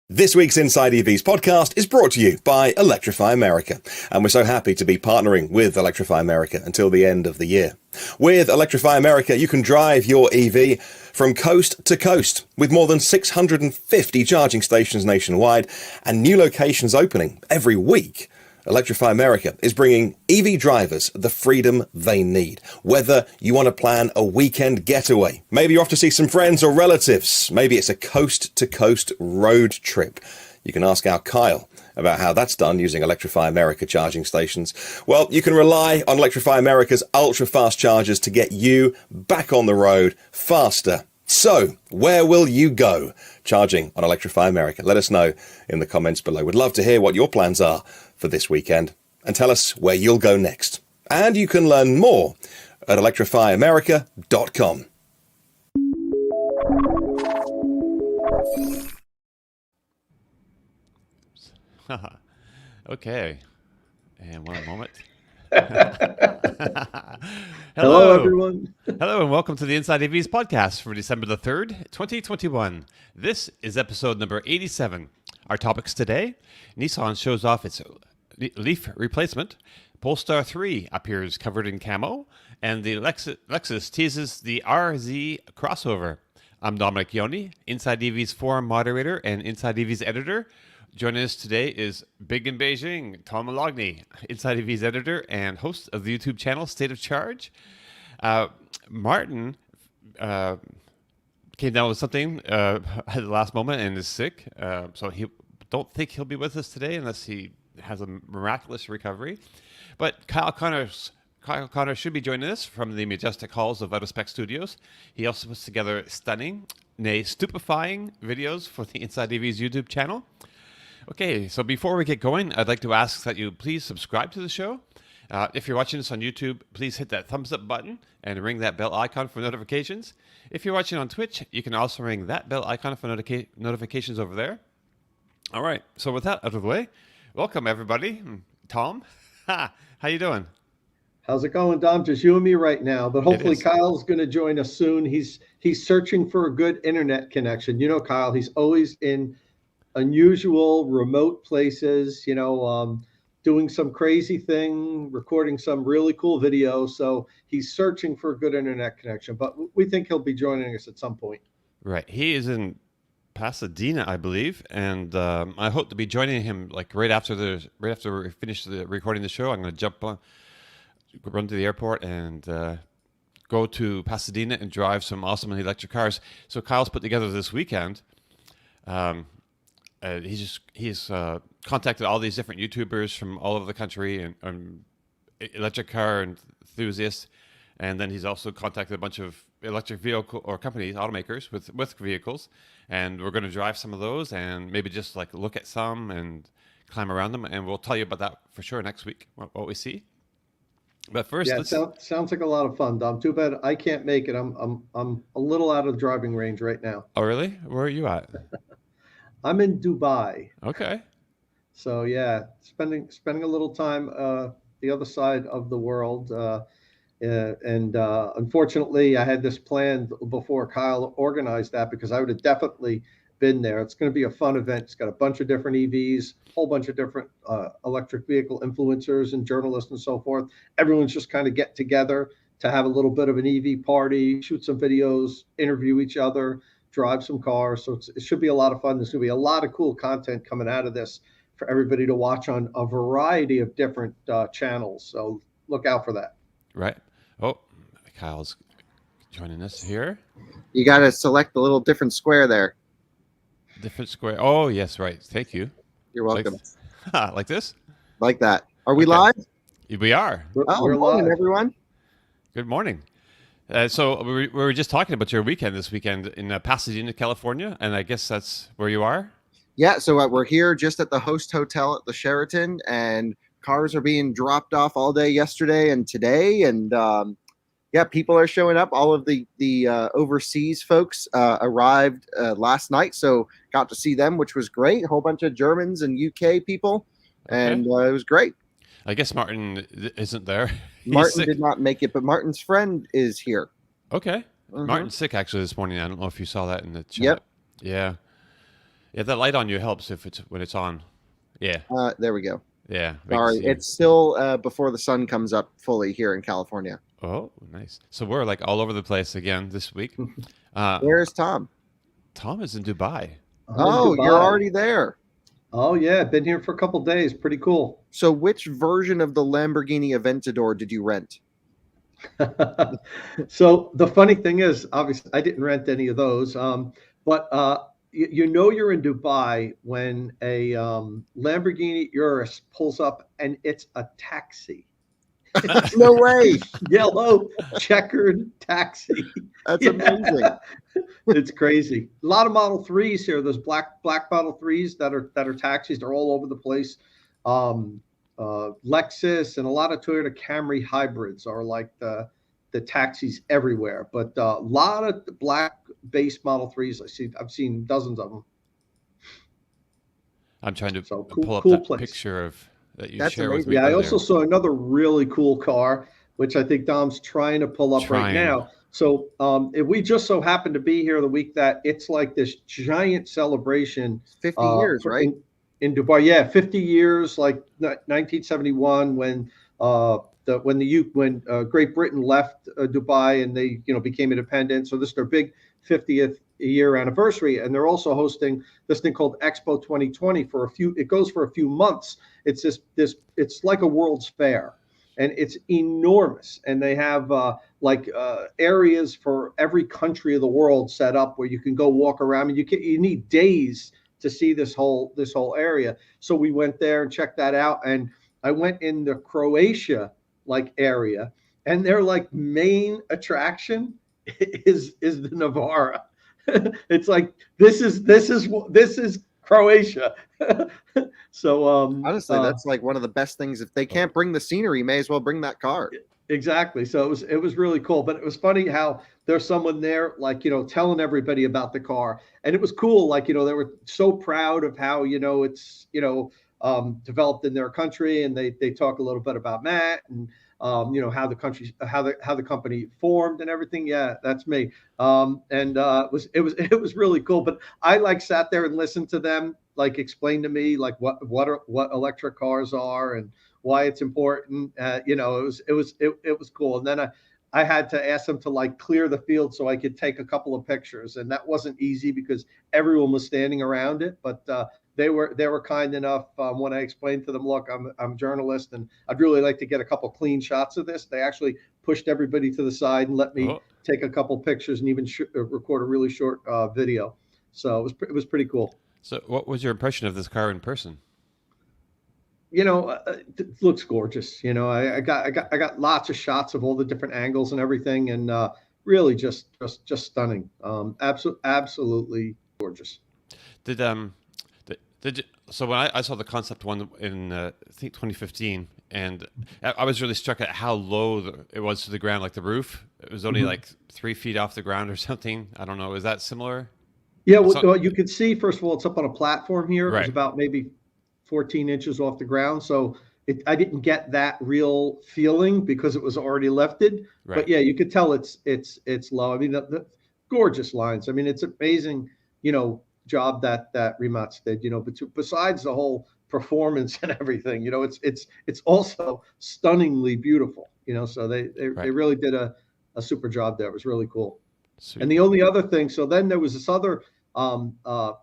This week's Inside EVs podcast is brought to you by Electrify America, and we're so happy to be partnering with Electrify America until the end of the year. With Electrify America, you can drive your EV from coast to coast with more than 650 charging stations nationwide and new locations opening every week. Electrify America is bringing EV drivers the freedom they need. Whether you want to plan a weekend getaway, maybe you're off to see some friends or relatives, maybe it's a coast-to-coast road trip. You can ask our Kyle about how that's done using Electrify America charging stations. Well, you can rely on Electrify America's ultra-fast chargers to get you back on the road faster. So, where will you go charging on Electrify America? Let us know in the comments below. We'd love to hear what your plans are for this weekend and tell us where you'll go next. And you can learn more at electrifyamerica.com. Okay. And one moment. Hello, everyone. Hello, and welcome to the Inside EVs podcast for December the 3rd, 2021. This is episode number 87. Our topics today: Nissan shows off its Leaf replacement, Polestar 3 appears covered in camo, and the Lexus teases the RZ crossover. I'm Dominic Yoni, Inside EVs forum moderator and Inside EVs editor. Joining us today is Big in Beijing, Tom Malogny, Inside EVs editor and host of the YouTube channel State of Charge. Martin came down with something at the last moment and is sick, so he don't think he'll be with us today unless he has a miraculous recovery. But Kyle Connor should be joining us from the majestic halls of Out of Spec Studios. He also puts together stunning, nay, stupefying videos for the Inside EVs YouTube channel. Okay, so before we get going, I'd like to ask that you please subscribe to the show. If you're watching this on YouTube, please hit that thumbs up button and ring that bell icon for notifications. If you're watching on Twitch, you can also ring that bell icon for notifications over there. All right, so with that out of the way, welcome everybody. Tom, how you doing? How's it going, Dom? Just you and me right now, but hopefully Kyle's going to join us soon. He's searching for a good internet connection. You know, Kyle, he's always in unusual remote places, doing some crazy thing, recording some really cool video. So he's searching for a good internet connection, but we think he'll be joining us at some point. Right. He is in Pasadena, I believe, and I hope to be joining him like right after we finish recording the show. I'm going to run to the airport and go to Pasadena and drive some awesome electric cars. So Kyle's put together this weekend. He's contacted all these different YouTubers from all over the country and electric car enthusiasts, and then he's also contacted a bunch of electric vehicle or companies, automakers with vehicles, and we're going to drive some of those and maybe just like look at some and climb around them, and we'll tell you about that for sure next week what we see. But first, sounds like a lot of fun, Dom. Too bad I can't make it. I'm a little out of the driving range right now. Oh, really? Where are you at? I'm in Dubai. Okay. So yeah, spending a little time the other side of the world, and unfortunately, I had this planned before Kyle organized that because I would have definitely been there. It's going to be a fun event. It's got a bunch of different EVs, a whole bunch of different electric vehicle influencers and journalists and so forth. Everyone's just kind of get together to have a little bit of an EV party, shoot some videos, interview each other, drive some cars. So it should be a lot of fun. There's going to be a lot of cool content coming out of this for everybody to watch on a variety of different channels. So look out for that. Right. Oh, Kyle's joining us here. You got to select the little different square there. Different square. Oh, yes, right. Thank you. You're welcome. Like this? Like that. Are we Okay. live? We are. We're morning, live. everyone. Good morning. So we were just talking about your weekend this weekend in Pasadena, California, and I guess that's where you are? Yeah, so we're here just at the host hotel at the Sheraton, and cars are being dropped off all day yesterday and today, and people are showing up. All of the overseas folks arrived last night, so got to see them, which was great. A whole bunch of Germans and UK people, and it was great. I guess Martin isn't there. Martin did not make it, but Martin's friend is here. Okay. Martin's sick actually this morning. I don't know if you saw that in the chat. Yep. Yeah. Yeah, that light on you helps if it's when it's on. Yeah. There we go. Yeah. Sorry, it's still before the sun comes up fully here in California. Oh, nice. So we're like all over the place again this week. Where's Tom? Tom is in Dubai. Oh, you're already there. Oh yeah, been here for a couple days. Pretty cool. So which version of the Lamborghini Aventador did you rent? So the funny thing is, obviously, I didn't rent any of those. But you know you're in Dubai when a Lamborghini Urus pulls up and it's a taxi. No way. Yellow checkered taxi. That's amazing. It's crazy. A lot of Model 3s here. Those black Model 3s that are taxis. They're all over the place. Lexus and a lot of Toyota Camry hybrids are like the taxis everywhere. But a lot of the black base Model 3s. I've seen dozens of them. I'm trying to So pull up cool that place. picture of that you That's share with amazing. me. Yeah, I earlier. also saw another really cool car, which I think Dom's trying to pull up right now. So we just so happened to be here the week that it's like this giant celebration. 50 years, right? In Dubai, yeah, 50 years, like 1971 when Great Britain left Dubai and they became independent. So this is their big 50th year anniversary, and they're also hosting this thing called Expo 2020 it goes for a few months. It's it's like a World's Fair, and it's enormous, and they have areas for every country of the world set up where you can go walk around, and you need days to see this whole area. So we went there and checked that out, and I went in the Croatia area, and their main attraction is the Navara. It's like this is Croatia. So honestly, that's like one of the best things. If they can't bring the scenery, may as well bring that car. Exactly. So it was really cool. But it was funny how there's someone there telling everybody about the car, and it was cool. They were so proud of how it's developed in their country, and they talk a little bit about Matt and how the company formed and everything. Yeah, that's me. It was really cool. But I sat there and listened to them explain to me what electric cars are and why it's important. It was cool. And then I had to ask them to clear the field so I could take a couple of pictures, and that wasn't easy because everyone was standing around it. But they were kind enough when I explained to them, look, I'm a journalist and I'd really like to get a couple clean shots of this. They actually pushed everybody to the side and let me take a couple pictures and even record a really short video. So it was pretty cool. So what was your impression of this car in person? It looks gorgeous. I got lots of shots of all the different angles and everything, and really just stunning. Absolutely gorgeous. So when I saw the concept one in I think 2015, and I was really struck at how low it was to the ground, like the roof. It was only 3 feet off the ground or something. I don't know. Is that similar? Yeah, well, you could see, first of all, it's up on a platform here. Right. It's about maybe 14 inches off the ground. So I didn't get that real feeling because it was already lifted. Right. But yeah, you could tell it's low. I mean, the gorgeous lines. I mean, it's amazing, job that Rimac did, but besides the whole performance and everything, it's also stunningly beautiful, so they really did a super job there. It was really cool. Sweet. And the only other thing, so then there was this other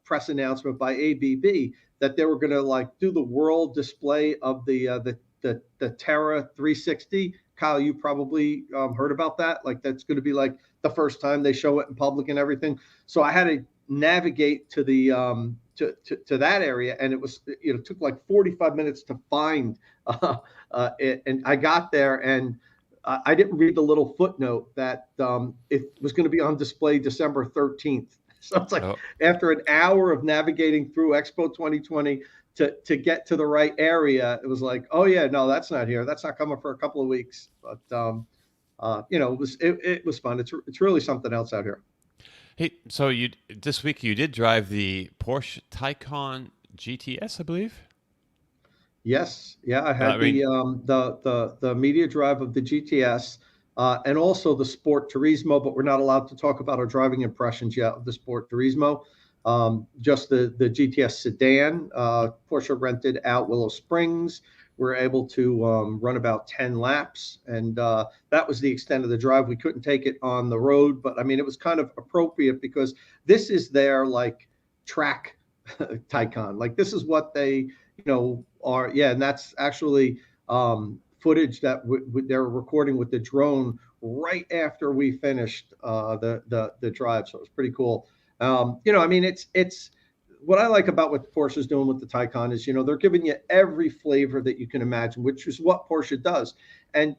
press announcement by ABB that they were going to do the world display of the Terra 360. Kyle, you probably heard about that. That's going to be the first time they show it in public and everything. So I had to navigate to the to that area, and it was it took 45 minutes to find it, and I got there and I didn't read the little footnote that it was going to be on display December 13th. So it's after an hour of navigating through Expo 2020 to get to the right area, it was oh yeah, no, that's not here. That's not coming for a couple of weeks. But it was fun. It's really something else out here. Hey, so this week you did drive the Porsche Taycan GTS, I believe. Yes, yeah, I had the media drive of the GTS. and also the Sport Turismo, but we're not allowed to talk about our driving impressions yet of the Sport Turismo. Just the GTS sedan. Porsche rented out Willow Springs. We're able to run about 10 laps, and that was the extent of the drive. We couldn't take it on the road, but I mean, it was kind of appropriate because this is their like track Taycan. Like this is what they, are. Yeah, and that's actually footage that they're recording with the drone right after we finished the drive. So it was pretty cool. I mean, it's what I like about what Porsche is doing with the Taycan is, they're giving you every flavor that you can imagine, which is what Porsche does. And,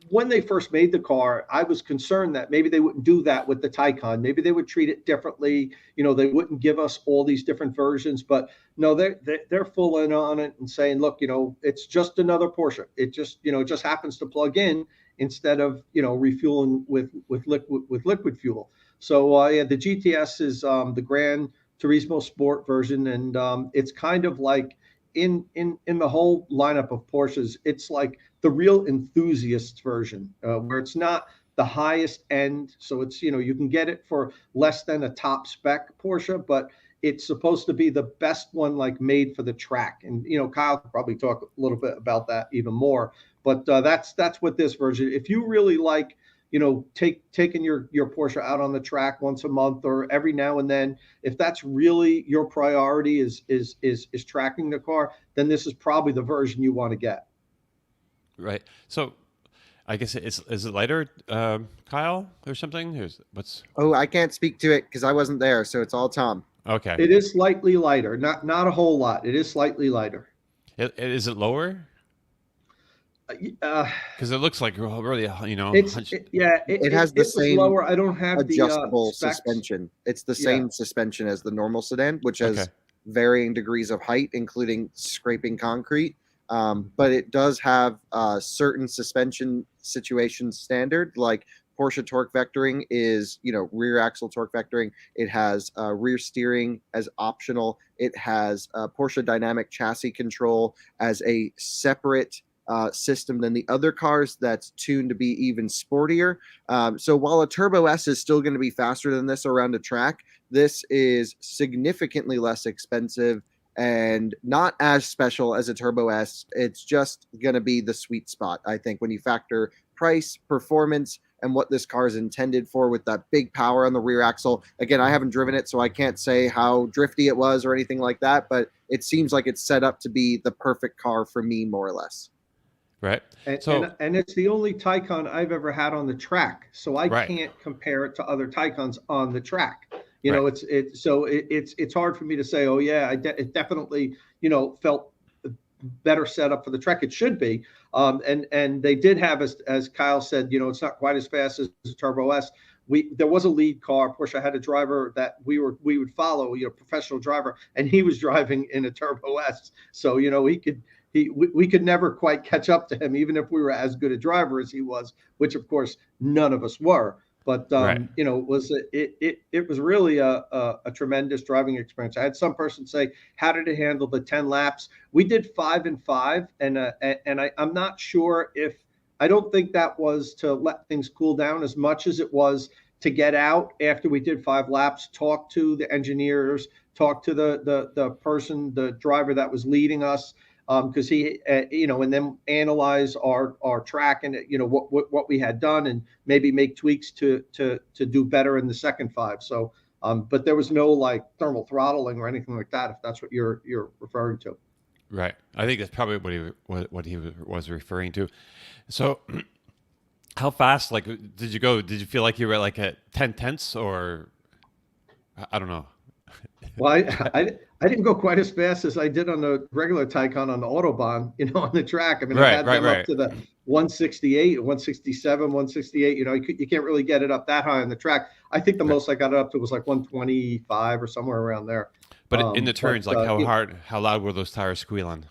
when they first made the car, I was concerned that maybe they wouldn't do that with the Taycan. Maybe they would treat it differently. They wouldn't give us all these different versions, but no, they're full in on it and saying, look, it's just another Porsche. It just, just happens to plug in instead of, refueling with liquid fuel. So yeah, the GTS is the Gran Turismo Sport version, and it's kind of like in the whole lineup of Porsches, it's like the real enthusiast version, where it's not the highest end. So it's, you can get it for less than a top spec Porsche, but it's supposed to be the best one, like made for the track. And, Kyle could probably talk a little bit about that even more, but that's what this version, if you really like, taking your Porsche out on the track once a month or every now and then, if that's really your priority is tracking the car, then this is probably the version you want to get. Right. So I guess is it lighter, Kyle, or something? Oh, I can't speak to it because I wasn't there, so it's all Tom. Okay. It is slightly lighter, not a whole lot. It is slightly lighter. Is it lower? Because it looks like really, it has the same lower. I don't have adjustable the specs. suspension. It's the same suspension as the normal sedan, which has varying degrees of height, including scraping concrete. But it does have certain suspension situations standard, like Porsche torque vectoring is, rear axle torque vectoring. It has rear steering as optional. It has Porsche dynamic chassis control as a separate system than the other cars that's tuned to be even sportier. So while a Turbo S is still going to be faster than this around a track, this is significantly less expensive and not as special as a Turbo S. It's just going to be the sweet spot, I think, when you factor price, performance, and what this car is intended for with that big power on the rear axle. Again, I haven't driven it, so I can't say how drifty it was or anything like that, but it seems like it's set up to be the perfect car for me, more or less. Right. And it's the only Taycan I've ever had on the track, so I can't compare it to other Taycans on the track. It's hard for me to say, oh yeah, it definitely felt better set up for the track. It should be, and they did have, as Kyle said, it's not quite as fast as the Turbo S. There was a lead car. Porsche had a driver that we would follow, professional driver, and he was driving in a Turbo S, so we could never quite catch up to him, even if we were as good a driver as he was, which of course none of us were. But it was really a tremendous driving experience. I had some person say, "How did it handle the 10 laps?" We did 5 and 5, and I'm not sure if, I don't think that was to let things cool down as much as it was to get out after we did 5 laps, talk to the engineers, talk to the driver that was leading us. Because he, and then analyze our track and what we had done, and maybe make tweaks to do better in the second 5. So, but there was no like thermal throttling or anything like that, if that's what you're referring to. Right. I think that's probably what he was referring to. So, how fast did you go? Did you feel like you were like at 10 tenths, or I don't know? Well, I didn't go quite as fast as I did on the regular Taycan on the Autobahn, on the track. I mean, I had them up to the 168, 167, 168. You can't really get it up that high on the track. I think the most I got it up to was like 125 or somewhere around there. But in the turns, how loud were those tires squealing?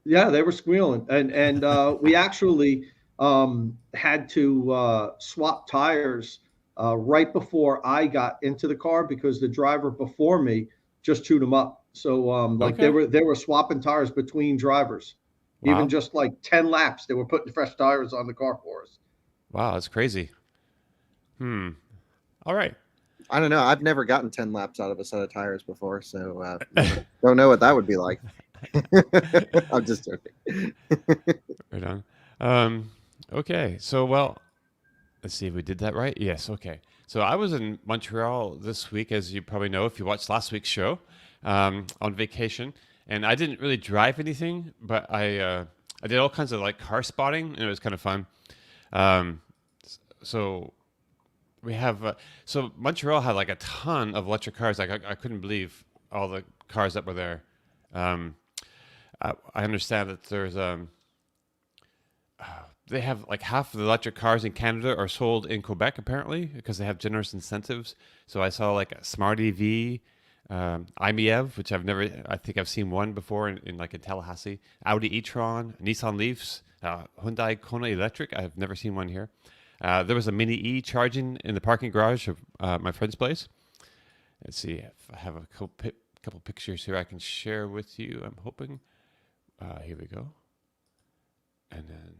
Yeah, they were squealing, and we actually had to swap tires right before I got into the car, because the driver before me just chewed them up. So they were swapping tires between drivers. Wow. Even just like 10 laps, they were putting fresh tires on the car for us. Wow, that's crazy. All right. I don't know. I've never gotten 10 laps out of a set of tires before, so don't know what that would be like. I'm just joking. Right on. Um, okay. So, well, let's see if we did that right. Yes. Okay. So I was in Montreal this week, as you probably know if you watched last week's show, on vacation, and I didn't really drive anything, but I did all kinds of like car spotting, and it was kind of fun. Um, so we have so Montreal had like a ton of electric cars. Like I couldn't believe all the cars that were there. Um, I understand that there's they have like half of the electric cars in Canada are sold in Quebec apparently because they have generous incentives. So I saw like a Smart EV, IMEV, which I think I've seen one before in like in Tallahassee, Audi E-Tron, Nissan Leafs, Hyundai Kona Electric. I've never seen one here. There was a Mini E charging in the parking garage of my friend's place. Let's see if I have a couple pictures here I can share with you. I'm hoping. Here we go. And then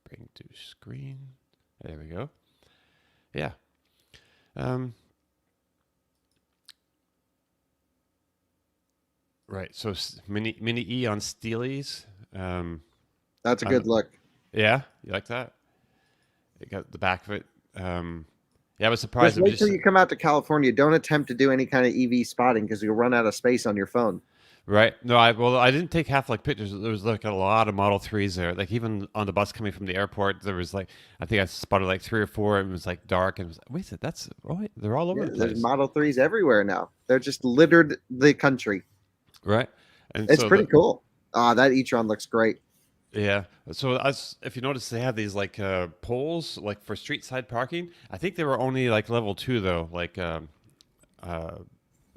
bring to screen. There we go. Yeah. Right. So Mini E on Steelies. That's a good look. Yeah, you like that? It got the back of it. Yeah, I was surprised. Just wait till you come out to California. Don't attempt to do any kind of EV spotting because you'll run out of space on your phone. Right. No, I didn't take half like pictures. There was like a lot of Model 3s there. Like even on the bus coming from the airport, there was like I think I spotted like 3 or 4. And it was like dark and it was like, wait, that's right. They're all over the place. There's Model 3s everywhere now. They're just littered the country. Right. And it's pretty cool. That e-tron looks great. Yeah. So if you notice, they have these like poles like for street side parking. I think they were only like level 2 though, like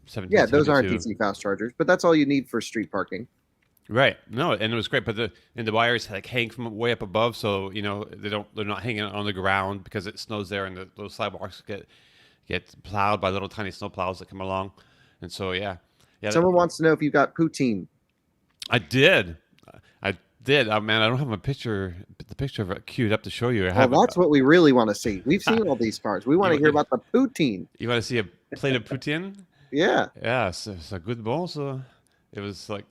17, those aren't DC fast chargers, but that's all you need for street parking. Right. No, and it was great, but the wires like hang from way up above, so you know they're not hanging on the ground because it snows there, and those sidewalks get plowed by little tiny snow plows that come along, and so yeah. Someone wants to know if you got poutine. I did. Oh man, I don't have the picture of it queued up to show you. That's what we really want to see. We've seen all these cars. We want to hear about the poutine. You want to see a plate of poutine? Yeah. Yeah, it's a good bon. So it was like,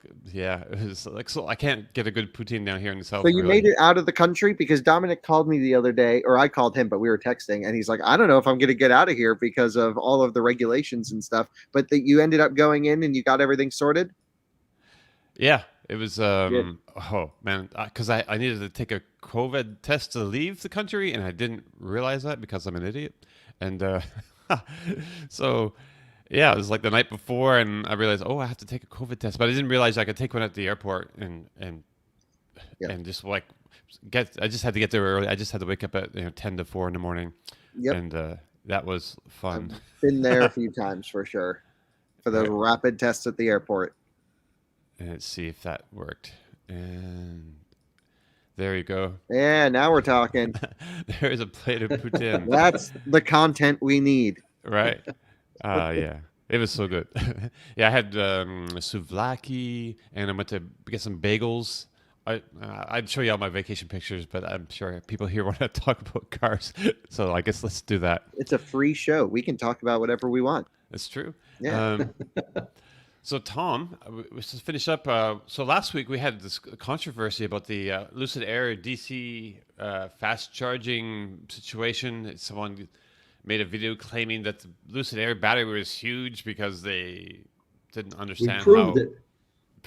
so I can't get a good poutine down here in the south. So you made it out of the country because Dominic called me the other day, or I called him, but we were texting, and he's like, I don't know if I'm going to get out of here because of all of the regulations and stuff. But that you ended up going in and you got everything sorted. Yeah, it was. Oh man, because I needed to take a COVID test to leave the country, and I didn't realize that because I'm an idiot, and so. Yeah, it was like the night before, and I realized, I have to take a COVID test, but I didn't realize I could take one at the airport and just like I just had to get there early. I just had to wake up at 10 to 4 in the morning, and that was fun. I've been there a few times for sure for those rapid tests at the airport. And let's see if that worked. And there you go. Yeah, now we're talking. There's a plate of poutine. That's the content we need. Right. Yeah, it was so good. Yeah, I had souvlaki, and I went to get some bagels. I'd show you all my vacation pictures, but I'm sure people here want to talk about cars, so I guess let's do that. It's a free show. We can talk about whatever we want. That's true. Yeah. So Tom, let's just finish up. So last week we had this controversy about the Lucid Air DC fast charging situation. Someone made a video claiming that the Lucid Air battery was huge because they didn't understand how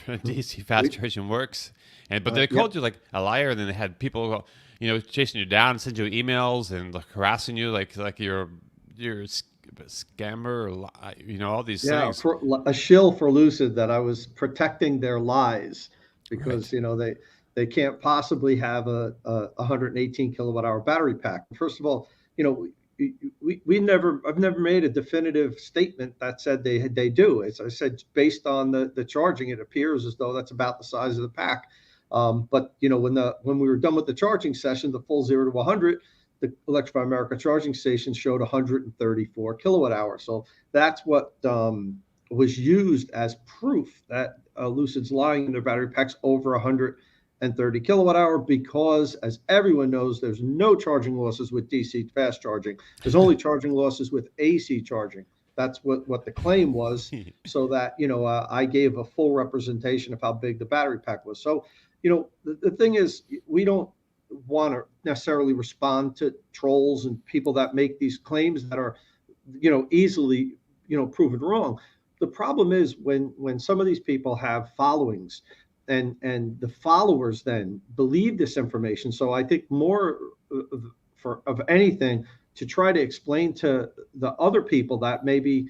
DC fast charging works. But they called you like a liar, and then they had people, chasing you down and send you emails and like harassing you like you're a scammer, or, all these things. Yeah, a shill for Lucid that I was protecting their lies because they can't possibly have a 118 kilowatt hour battery pack. First of all, I've never made a definitive statement that said they do. As I said, based on the charging, it appears as though that's about the size of the pack. But when we were done with the charging session, the full 0 to 100, the Electrify America charging station showed 134 kilowatt hours. So that's what was used as proof that Lucid's lying in their battery packs over 100 and 30 kilowatt hour, because as everyone knows, there's no charging losses with DC fast charging. There's only charging losses with AC charging. That's what the claim was, so that, I gave a full representation of how big the battery pack was. So, the thing is, we don't want to necessarily respond to trolls and people that make these claims that are, easily, proven wrong. The problem is when some of these people have followings, and the followers then believe this information. So I think more of anything, to try to explain to the other people that maybe,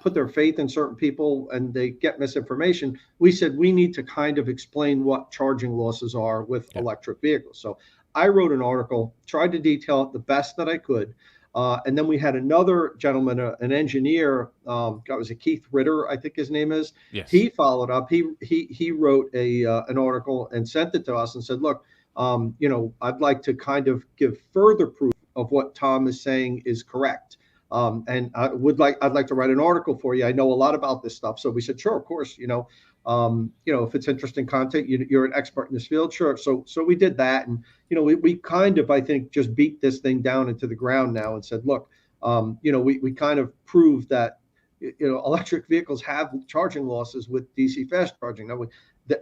put their faith in certain people and they get misinformation, we said we need to kind of explain what charging losses are with electric vehicles. So I wrote an article, tried to detail it the best that I could. And then we had another gentleman, an engineer, was it Keith Ritter, I think his name is. Yes. He followed up. He wrote an article and sent it to us and said, look, I'd like to kind of give further proof of what Tom is saying is correct. And I'd like to write an article for you. I know a lot about this stuff. So we said, sure, of course, if it's interesting content, you're an expert in this field. Sure. So we did that. And, we kind of, I think, just beat this thing down into the ground now and said, look, we kind of proved that, electric vehicles have charging losses with DC fast charging. Now,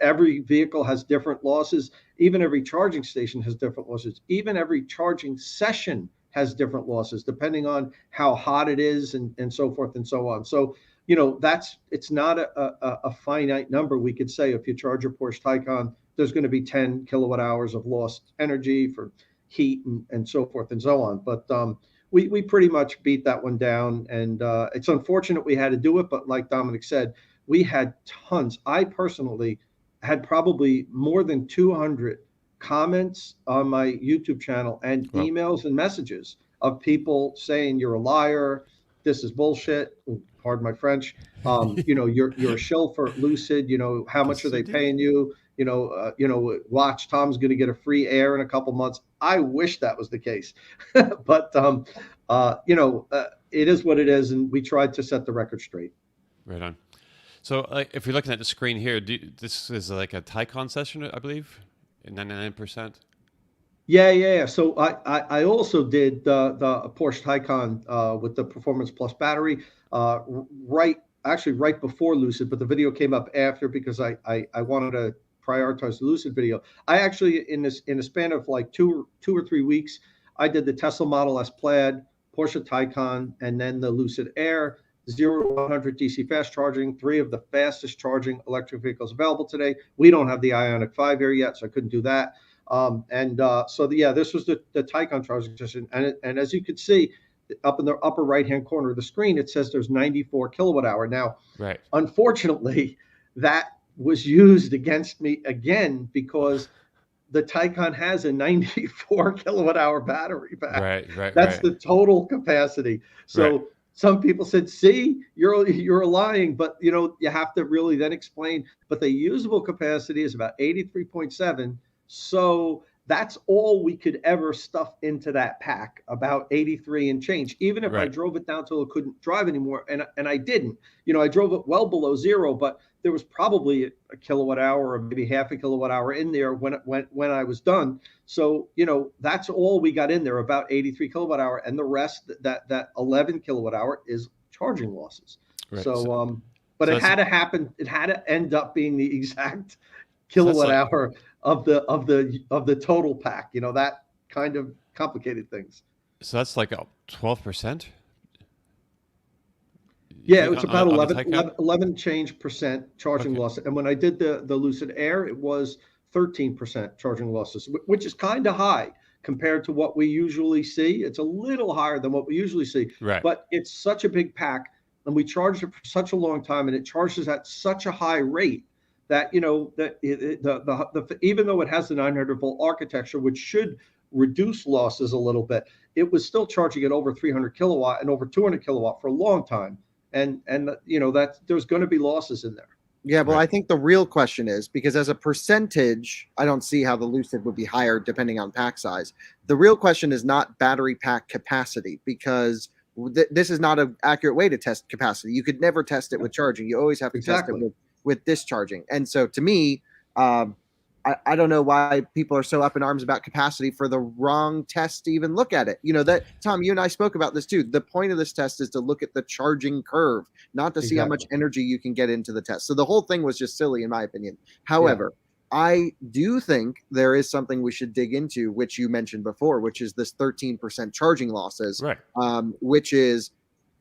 every vehicle has different losses. Even every charging station has different losses. Even every charging session has different losses, depending on how hot it is and so forth and so on. So, it's not a finite number. We could say if you charge your Porsche Taycan, there's going to be 10 kilowatt hours of lost energy for heat and so forth and so on. But we pretty much beat that one down. And it's unfortunate we had to do it. But like Dominic said, we had tons. I personally had probably more than 200 comments on my YouTube channel and emails and messages of people saying you're a liar. This is bullshit. Pardon my French. You're a shill for Lucid. How much are they paying you? Watch, Tom's going to get a free Air in a couple months. I wish that was the case, but it is what it is, and we tried to set the record straight. Right on. So, if you're looking at the screen here, this is like a Taycan session, I believe, 99%. Yeah. So I also did the Porsche Taycan with the Performance Plus battery right before Lucid, but the video came up after because I wanted to prioritize the Lucid video. I actually, in a span of like two or 3 weeks, I did the Tesla Model S Plaid, Porsche Taycan, and then the Lucid Air, 0 to 100 DC fast charging, 3 of the fastest charging electric vehicles available today. We don't have the Ioniq 5 here yet, so I couldn't do that. This was the Taycan charging station. And as you can see, up in the upper right-hand corner of the screen, it says there's 94 kilowatt hour. Now, unfortunately, that was used against me again because the Taycan has a 94 kilowatt hour battery pack. That's the total capacity. So some people said, see, you're lying, but you have to really then explain. But the usable capacity is about 83.7. So that's all we could ever stuff into that pack, about 83 and change. Even if I drove it down till it couldn't drive anymore, and I didn't. I drove it well below 0, but there was probably a kilowatt hour or maybe half a kilowatt hour in there when I was done. So that's all we got in there, about 83 kilowatt hour, and the rest, that 11 kilowatt hour, is charging losses. But it had to happen. It had to end up being the exact kilowatt hour of the total pack. That kind of complicated things. So that's like 12%. Yeah, it was about 11 change percent charging loss. And when I did the Lucid Air, it was 13% charging losses, which is kind of high compared to what we usually see. It's a little higher than what we usually see, but it's such a big pack, and we charged it for such a long time, and it charges at such a high rate that even though it has the 900 volt architecture, which should reduce losses a little bit, it was still charging at over 300 kilowatt and over 200 kilowatt for a long time. And that there's going to be losses in there. Yeah, well, I think the real question is, because as a percentage, I don't see how the Lucid would be higher depending on pack size. The real question is not battery pack capacity, because this is not an accurate way to test capacity. You could never test it with charging. You always have to test it with discharging. And so to me, I I don't know why people are so up in arms about capacity for the wrong test to even look at it. That Tom, you and I spoke about this too. The point of this test is to look at the charging curve, not to see how much energy you can get into the test. So the whole thing was just silly, in my opinion. However, I do think there is something we should dig into, which you mentioned before, which is this 13% charging losses, Right. Which is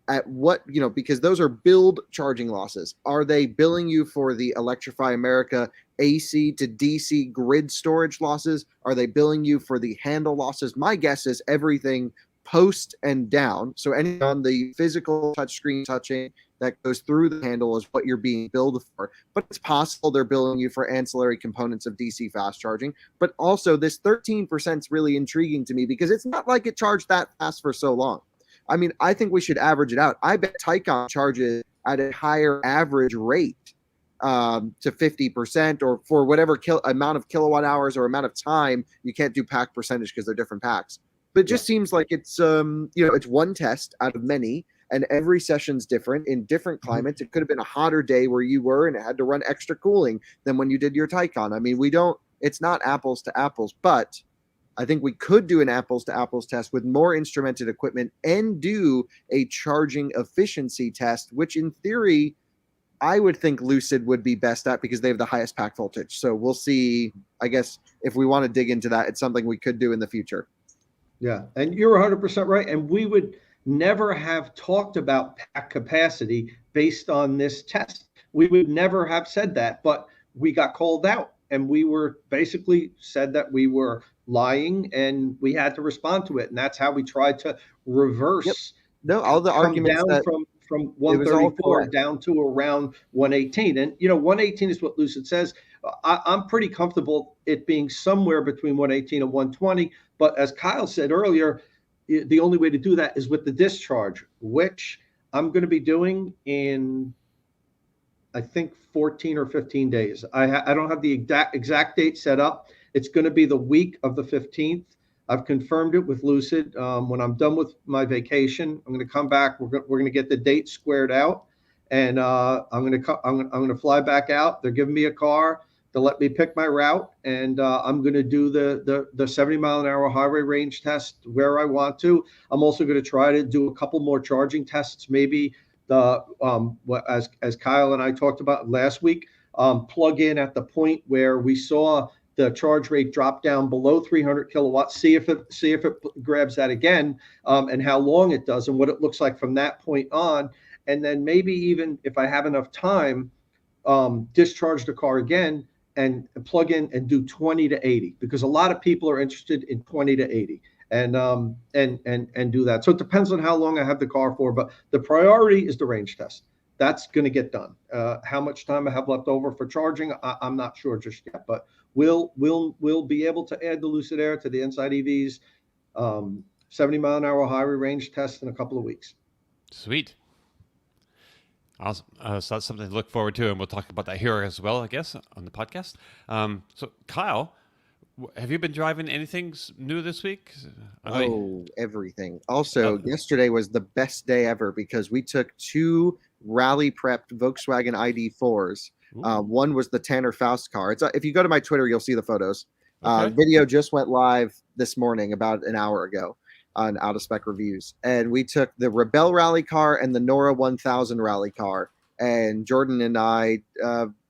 at what, because those are billed charging losses. Are they billing you for the Electrify America AC to DC grid storage losses? Are they billing you for the handle losses? My guess is everything post and down. So any on the physical touchscreen touching that goes through the handle is what you're being billed for. But it's possible they're billing you for ancillary components of DC fast charging. But also this 13% is really intriguing to me because it's not like it charged that fast for so long. I mean, I think we should average it out. I bet Taycan charges at a higher average rate to 50% or for whatever amount of kilowatt hours or amount of time. You can't do pack percentage because they're different packs. But it just seems like it's it's one test out of many, and every session's different in different climates. It could have been a hotter day where you were and it had to run extra cooling than when you did your Taycan. I mean, it's not apples to apples, but I think we could do an apples to apples test with more instrumented equipment and do a charging efficiency test, which in theory, I would think Lucid would be best at because they have the highest pack voltage. So we'll see. I guess if we want to dig into that, it's something we could do in the future. Yeah, and you're 100% right. And we would never have talked about pack capacity based on this test. We would never have said that, but we got called out and we were basically said that we were lying and we had to respond to it. And that's how we tried to reverse. No, all the arguments down from 134 down to around 118. And, 118 is what Lucid says. I'm pretty comfortable it being somewhere between 118 and 120. But as Kyle said earlier, the only way to do that is with the discharge, which I'm going to be doing in, I think, 14 or 15 days. I don't have the exact date set up. It's going to be the week of the 15th. I've confirmed it with Lucid. When I'm done with my vacation, I'm going to come back. We're going to get the date squared out, and I'm going to fly back out. They're giving me a car to let me pick my route, and I'm going to do the 70 mile an hour highway range test where I want to. I'm also going to try to do a couple more charging tests, maybe as Kyle and I talked about last week, plug in at the point where we saw the charge rate drop down below 300 kilowatts, see if it grabs that again, and how long it does and what it looks like from that point on. And then maybe even if I have enough time, discharge the car again and plug in and do 20 to 80, because a lot of people are interested in 20 to 80 and do that. So it depends on how long I have the car for, but the priority is the range test. That's going to get done. How much time I have left over for charging, I'm not sure just yet, but we'll be able to add the Lucid Air to the Inside EVs 70 mile an hour highway range test in a couple of weeks. Sweet. Awesome. So that's something to look forward to, and we'll talk about that here as well, I guess, on the podcast. So Kyle, have you been driving anything new this week? Everything. Also, yesterday was the best day ever because we took 2 rally prepped Volkswagen ID.4s. One was the Tanner Faust car. If you go to my Twitter, you'll see the photos. Video just went live this morning about an hour ago on Out of Spec Reviews. And we took the Rebel rally car and the Nora 1000 rally car. And Jordan and I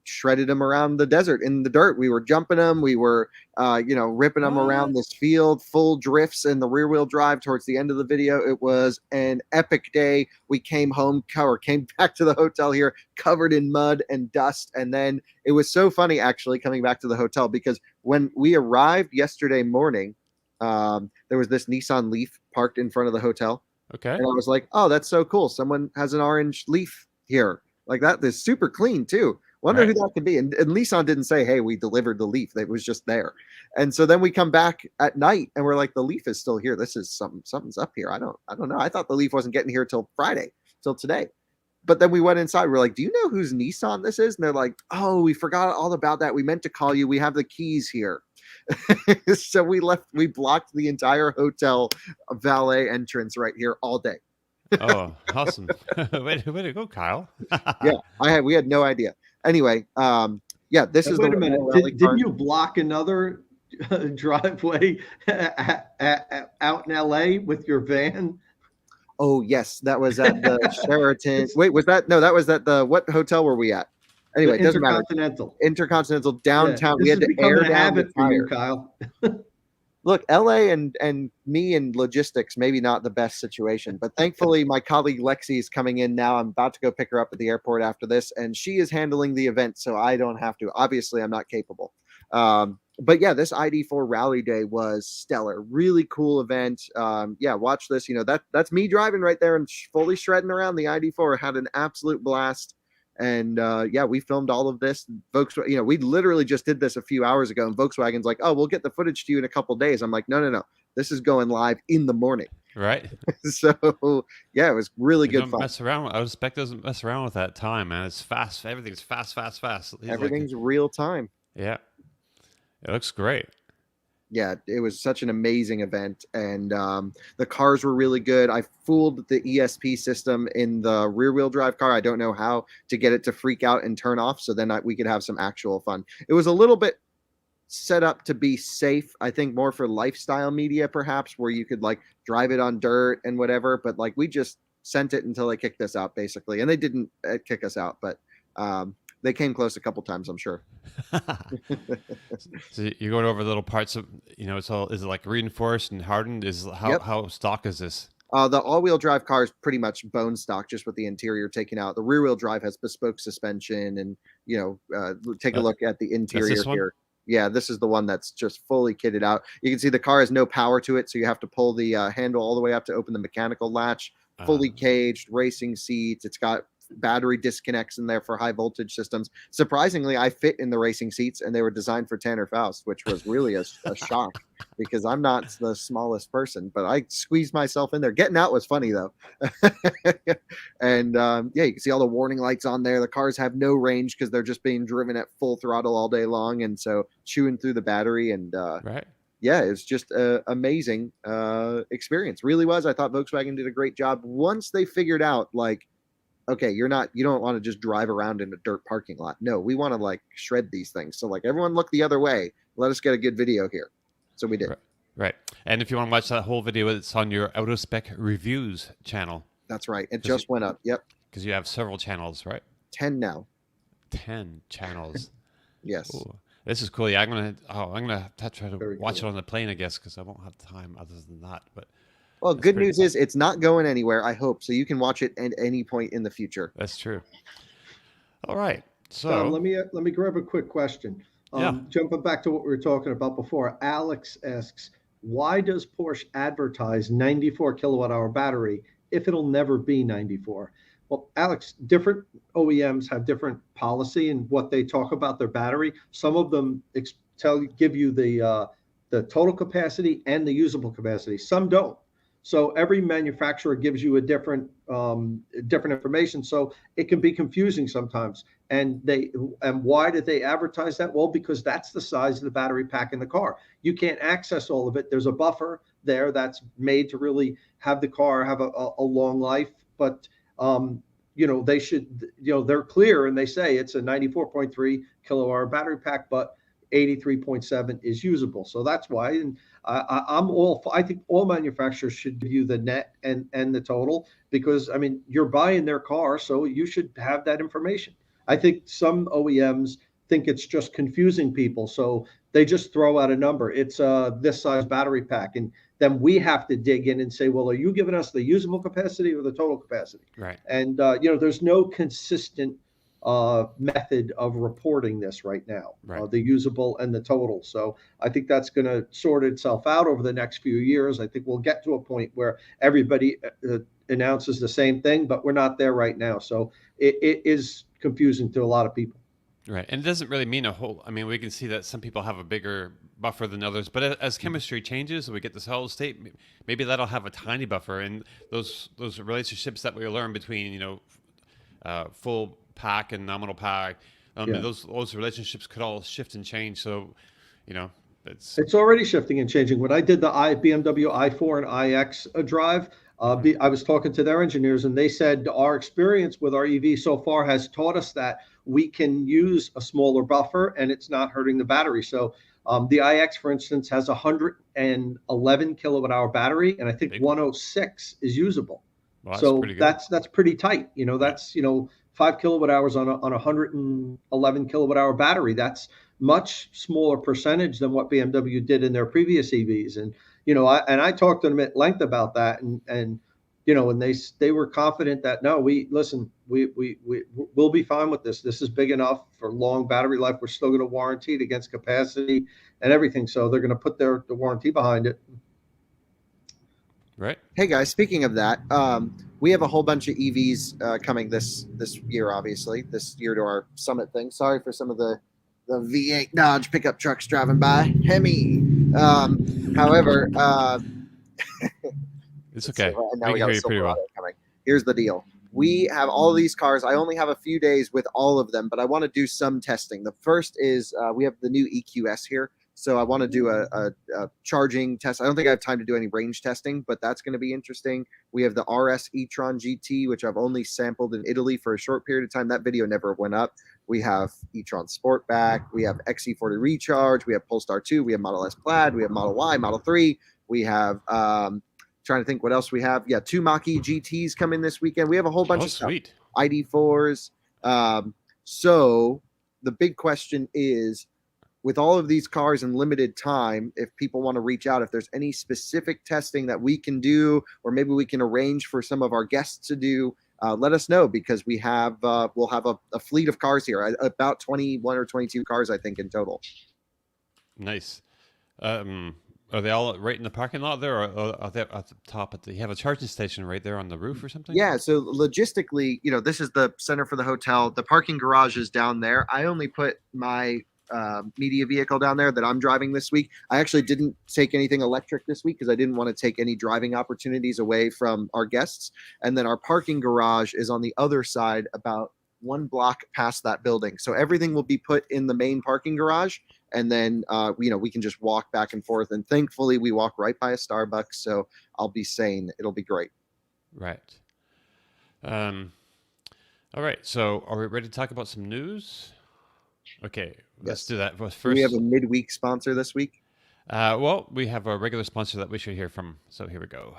shredded them around the desert in the dirt. We were jumping them. We were, ripping them around this field, full drifts in the rear wheel drive towards the end of the video. It was an epic day. We came back to the hotel here covered in mud and dust. And then it was so funny actually coming back to the hotel because when we arrived yesterday morning, there was this Nissan Leaf parked in front of the hotel. Okay. And I was like, oh, that's so cool. Someone has an orange Leaf here. Like that is super clean too. Wonder who that could be. And Nissan didn't say, hey, we delivered the Leaf. It was just there. And so then we come back at night and we're like, the Leaf is still here. This is something's up here. I don't know. I thought the Leaf wasn't getting here till Friday, till today. But then we went inside. We're like, do you know whose Nissan this is? And they're like, oh, we forgot all about that. We meant to call you. We have the keys here. So we blocked the entire hotel valet entrance right here all day. Oh, awesome. way to go, Kyle. Yeah, we had no idea. Anyway, Yeah, this is Wait the a minute. rally car. Didn't you block another driveway out in LA with your van? Oh yes, that was at the Sheraton. Wait, was that? No, that was at the what hotel were we at? Anyway, The it doesn't matter. Intercontinental. Intercontinental Yeah, downtown. We this had is to air becoming a down the habit for you, tire. Kyle. Look, LA and me and logistics, maybe not the best situation, but thankfully my colleague Lexi is coming in now. I'm about to go pick her up at the airport after this, and she is handling the event, so I don't have to. Obviously, I'm not capable. But yeah, this ID.4 Rally Day was stellar. Really cool event. Yeah, watch this. You know, that's me driving right there and fully shredding around the ID.4. Had an absolute blast. And yeah, we filmed all of this. Volkswagen, you know, we literally just did this a few hours ago, and Volkswagen's like, "Oh, we'll get the footage to you in a couple days." I'm like, "No. This is going live in the morning." Right. So yeah, it was really They good don't fun. mess around. I would expect doesn't mess around with that time, man. It's fast. Everything's fast. He's Everything's real time. yeah. It looks great. Yeah, it was such an amazing event, and the cars were really good. I fooled the ESP system in the rear-wheel drive car. I don't know how to get it to freak out and turn off, so then we could have some actual fun. It was a little bit set up to be safe, I think more for lifestyle media, perhaps, where you could like drive it on dirt and whatever. But like we just sent it until they kicked us out, basically, and they didn't kick us out, but they came close a couple times, I'm sure. So you're going over little parts of, you know, it's all, is it like reinforced and hardened? How stock is this? The all-wheel drive car is pretty much bone stock, just with the interior taken out. The rear-wheel drive has bespoke suspension, and you know, take a look at the interior here. Yeah, this is the one that's just fully kitted out. You can see the car has no power to it, so you have to pull the handle all the way up to open the mechanical latch. Fully caged, racing seats. It's got battery disconnects in there for high voltage systems. Surprisingly, I fit in the racing seats, and they were designed for Tanner Faust, which was really a shock because I'm not the smallest person, but I squeezed myself in there. Getting out was funny though. And yeah, you can see all the warning lights on there. The cars have no range because they're just being driven at full throttle all day long, and so chewing through the battery. And right. Yeah, it's just an amazing experience. Really was. I thought Volkswagen did a great job once they figured out, like, okay, you don't want to just drive around in a dirt parking lot. No, we want to like shred these things. So like everyone look the other way. Let us get a good video here. So we did. Right. And if you want to watch that whole video, it's on your Auto Spec Reviews channel. That's right. It just went up. Yep. Because you have several channels, right? 10 now. 10 channels. Yes. Ooh. This is cool. Yeah, I'm gonna try to Very watch cool. it on the plane, I guess, because I won't have time other than that. But Well, good news is it's not going anywhere, I hope. So you can watch it at any point in the future. That's true. All right. So Let me grab a quick question. Jumping back to what we were talking about before, Alex asks, why does Porsche advertise 94 kilowatt hour battery if it'll never be 94? Well, Alex, different OEMs have different policy in what they talk about their battery. Some of them give you the total capacity and the usable capacity. Some don't. So every manufacturer gives you a different information. So it can be confusing sometimes. And why did they advertise that? Well, because that's the size of the battery pack in the car. You can't access all of it. There's a buffer there that's made to really have the car have a long life. But you know, they should, you know, they're clear and they say it's a 94.3 kilowatt hour battery pack, but 83.7 is usable. So that's why. And I think all manufacturers should give you the net and the total, because I mean, you're buying their car, so you should have that information. I think some OEMs think it's just confusing people, so they just throw out a number. It's this size battery pack, and then we have to dig in and say, well, are you giving us the usable capacity or the total capacity? right. And you know, there's no consistent method of reporting this right now, Right. the usable and the total. So I think that's going to sort itself out over the next few years. I think we'll get to a point where everybody announces the same thing, but we're not there right now. So it is confusing to a lot of people. Right. And it doesn't really mean a whole, I mean, we can see that some people have a bigger buffer than others, but as chemistry changes and we get this solid state, maybe that'll have a tiny buffer. And those relationships that we learn between, you know, full pack and nominal pack, and those relationships could all shift and change. So, you know, it's already shifting and changing. When I did the BMW i4 and iX drive, I was talking to their engineers, and they said our experience with our EV so far has taught us that we can use a smaller buffer and it's not hurting the battery. So the iX, for instance, has a 111 kilowatt hour battery, and I think 106 is usable. Well, that's so pretty good. that's pretty tight. That's 5 kilowatt hours on a 111 kilowatt hour battery. That's much smaller percentage than what BMW did in their previous EVs. And I talked to them at length about that, and they were confident that no, we'll be fine with this. This is big enough for long battery life. We're still going to warranty it against capacity and everything. So they're going to put the warranty behind it. Right. Hey guys, speaking of that, we have a whole bunch of EVs coming this year. Obviously, this year to our summit thing. Sorry for some of the V8 Dodge pickup trucks driving by. Hemi. However, it's okay. So, now we we can got hear you pretty well. coming. Here's the deal. We have all these cars. I only have a few days with all of them, but I want to do some testing. The first is we have the new EQS here. So I want to do a charging test. I don't think I have time to do any range testing, but that's going to be interesting. We have the RS E-Tron GT, which I've only sampled in Italy for a short period of time. That video never went up. We have E-Tron Sportback. We have XC40 Recharge. We have Polestar 2. We have Model S Plaid. We have Model Y, Model 3. We have, trying to think what else we have. Yeah, 2 Mach-E GTs coming this weekend. We have a whole bunch of stuff. Sweet. ID.4s. So the big question is, with all of these cars in limited time, if people want to reach out, if there's any specific testing that we can do, or maybe we can arrange for some of our guests to do, let us know, because we'll have a fleet of cars here, about 21 or 22 cars, I think, in total. Nice. Are they all right in the parking lot there, or are they at the top? You have a charging station right there on the roof or something? Yeah, so logistically, this is the center for the hotel. The parking garage is down there. I only put my media vehicle down there that I'm driving this week. I actually didn't take anything electric this week because I didn't want to take any driving opportunities away from our guests. And then our parking garage is on the other side, about 1 block past that building. So everything will be put in the main parking garage, and then we can just walk back and forth. And thankfully, we walk right by a Starbucks, so I'll be sane. It'll be great. Right. All right. So are we ready to talk about some news? Okay, let's do that. But first, do we have a midweek sponsor this week? Well, we have a regular sponsor that we should hear from. So here we go.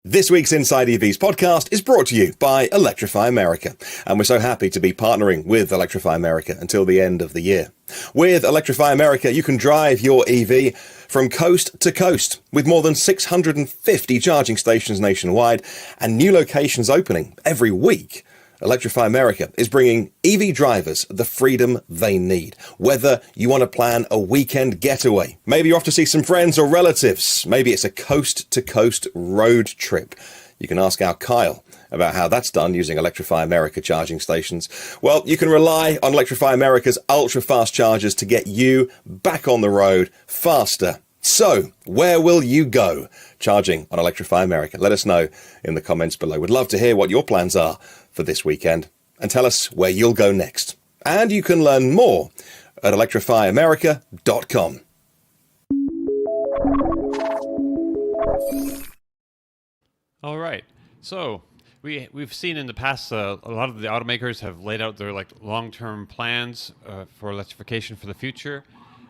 This week's Inside EVs podcast is brought to you by Electrify America, and we're so happy to be partnering with Electrify America until the end of the year. With Electrify America, you can drive your EV from coast to coast, with more than 650 charging stations nationwide and new locations opening every week. Electrify America is bringing EV drivers the freedom they need. Whether you want to plan a weekend getaway, maybe you're off to see some friends or relatives, maybe it's a coast-to-coast road trip. You can ask our Kyle about how that's done using Electrify America charging stations. Well, you can rely on Electrify America's ultra-fast chargers to get you back on the road faster. So, where will you go charging on Electrify America? Let us know in the comments below. We'd love to hear what your plans are for this weekend, and tell us where you'll go next. And you can learn more at electrifyamerica.com. All right. So we've seen in the past a lot of the automakers have laid out their long-term plans for electrification for the future.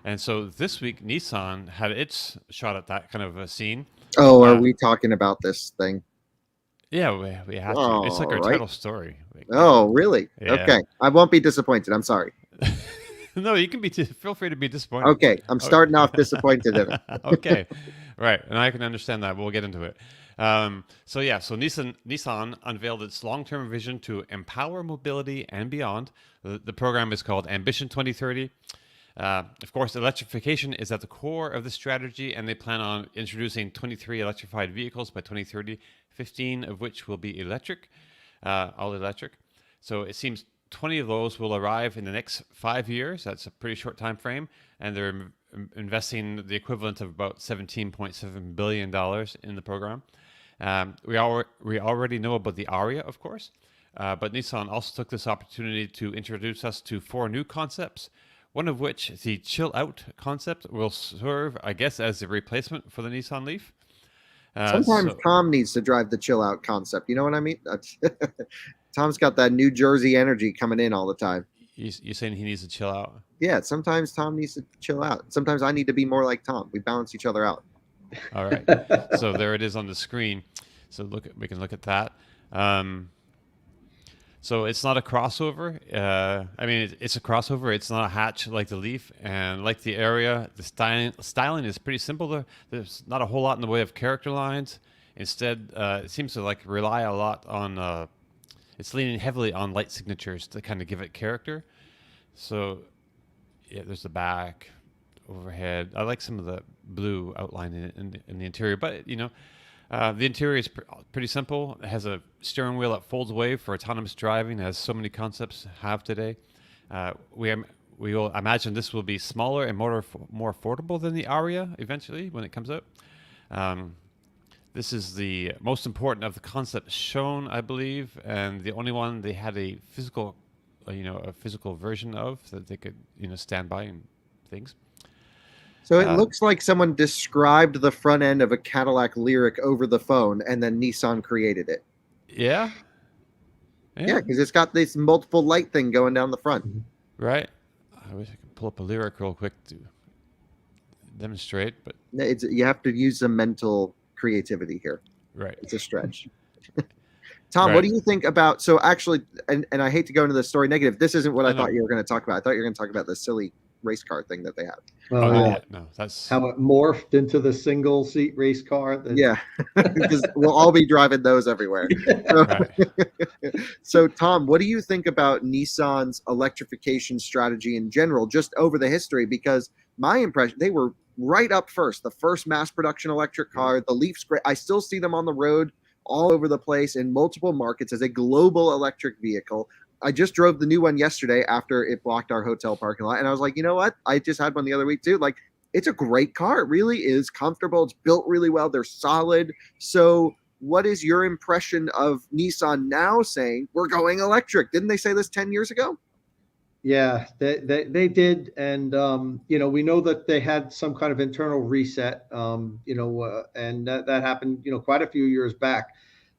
And so this week, Nissan had its shot at that kind of a scene. Oh, are we talking about this thing? Yeah, we have to. It's like our title story. Oh, really? Yeah. Okay. I won't be disappointed. I'm sorry. No, you can be. Feel free to be disappointed. Okay. I'm starting off disappointed in it. Okay. Right. And I can understand that. We'll get into it. So Nissan unveiled its long-term vision to empower mobility and beyond. The program is called Ambition 2030. Of course, electrification is at the core of the strategy, and they plan on introducing 23 electrified vehicles by 2030, 15 of which will be electric, all electric. So it seems 20 of those will arrive in the next 5 years. That's a pretty short time frame, and they're investing the equivalent of about $17.7 billion in the program. We already know about the Ariya, of course, but Nissan also took this opportunity to introduce us to 4 new concepts. One of which, the chill out concept, will serve, I guess, as a replacement for the Nissan Leaf. Sometimes Tom needs to drive the chill out concept. You know what I mean? Tom's got that New Jersey energy coming in all the time. You're saying he needs to chill out? Yeah, sometimes Tom needs to chill out. Sometimes I need to be more like Tom. We balance each other out. All right. So there it is on the screen. So we can look at that. So it's not a crossover. I mean, it's a crossover. It's not a hatch like the Leaf, and like the Ariya, the styling is pretty simple. There's not a whole lot in the way of character lines. Instead, it seems to like rely a lot on. It's leaning heavily on light signatures to kind of give it character. So, yeah, there's the back, overhead. I like some of the blue outline in the interior, but the interior is pretty simple. It has a steering wheel that folds away for autonomous driving, as so many concepts have today. We will imagine this will be smaller and more affordable than the Ariya eventually when it comes out. This is the most important of the concepts shown, I believe, and the only one they had a physical version of that they could stand by and things. So it looks like someone described the front end of a Cadillac Lyric over the phone, and then Nissan created it. Yeah, because it's got this multiple light thing going down the front. Right. I wish I could pull up a Lyric real quick to demonstrate, but you have to use some mental creativity here. Right. It's a stretch. Tom, what do you think about? So actually, and I hate to go into the story negative. This isn't what I thought you were going to talk about. I thought you were going to talk about the silly race car thing that they have. No, that's how it morphed into the single seat race car. Yeah, because we'll all be driving those everywhere. So, Tom, what do you think about Nissan's electrification strategy in general, just over the history? Because my impression, they were right up first, the first mass production electric car. The Leaf's great. I still see them on the road all over the place in multiple markets as a global electric vehicle. I just drove the new one yesterday after it blocked our hotel parking lot. And I was like, you know what? I just had one the other week too. Like, it's a great car. It really is comfortable. It's built really well. They're solid. So what is your impression of Nissan now saying we're going electric? Didn't they say this 10 years ago? Yeah, they did. And, we know that they had some kind of internal reset, and that happened, quite a few years back.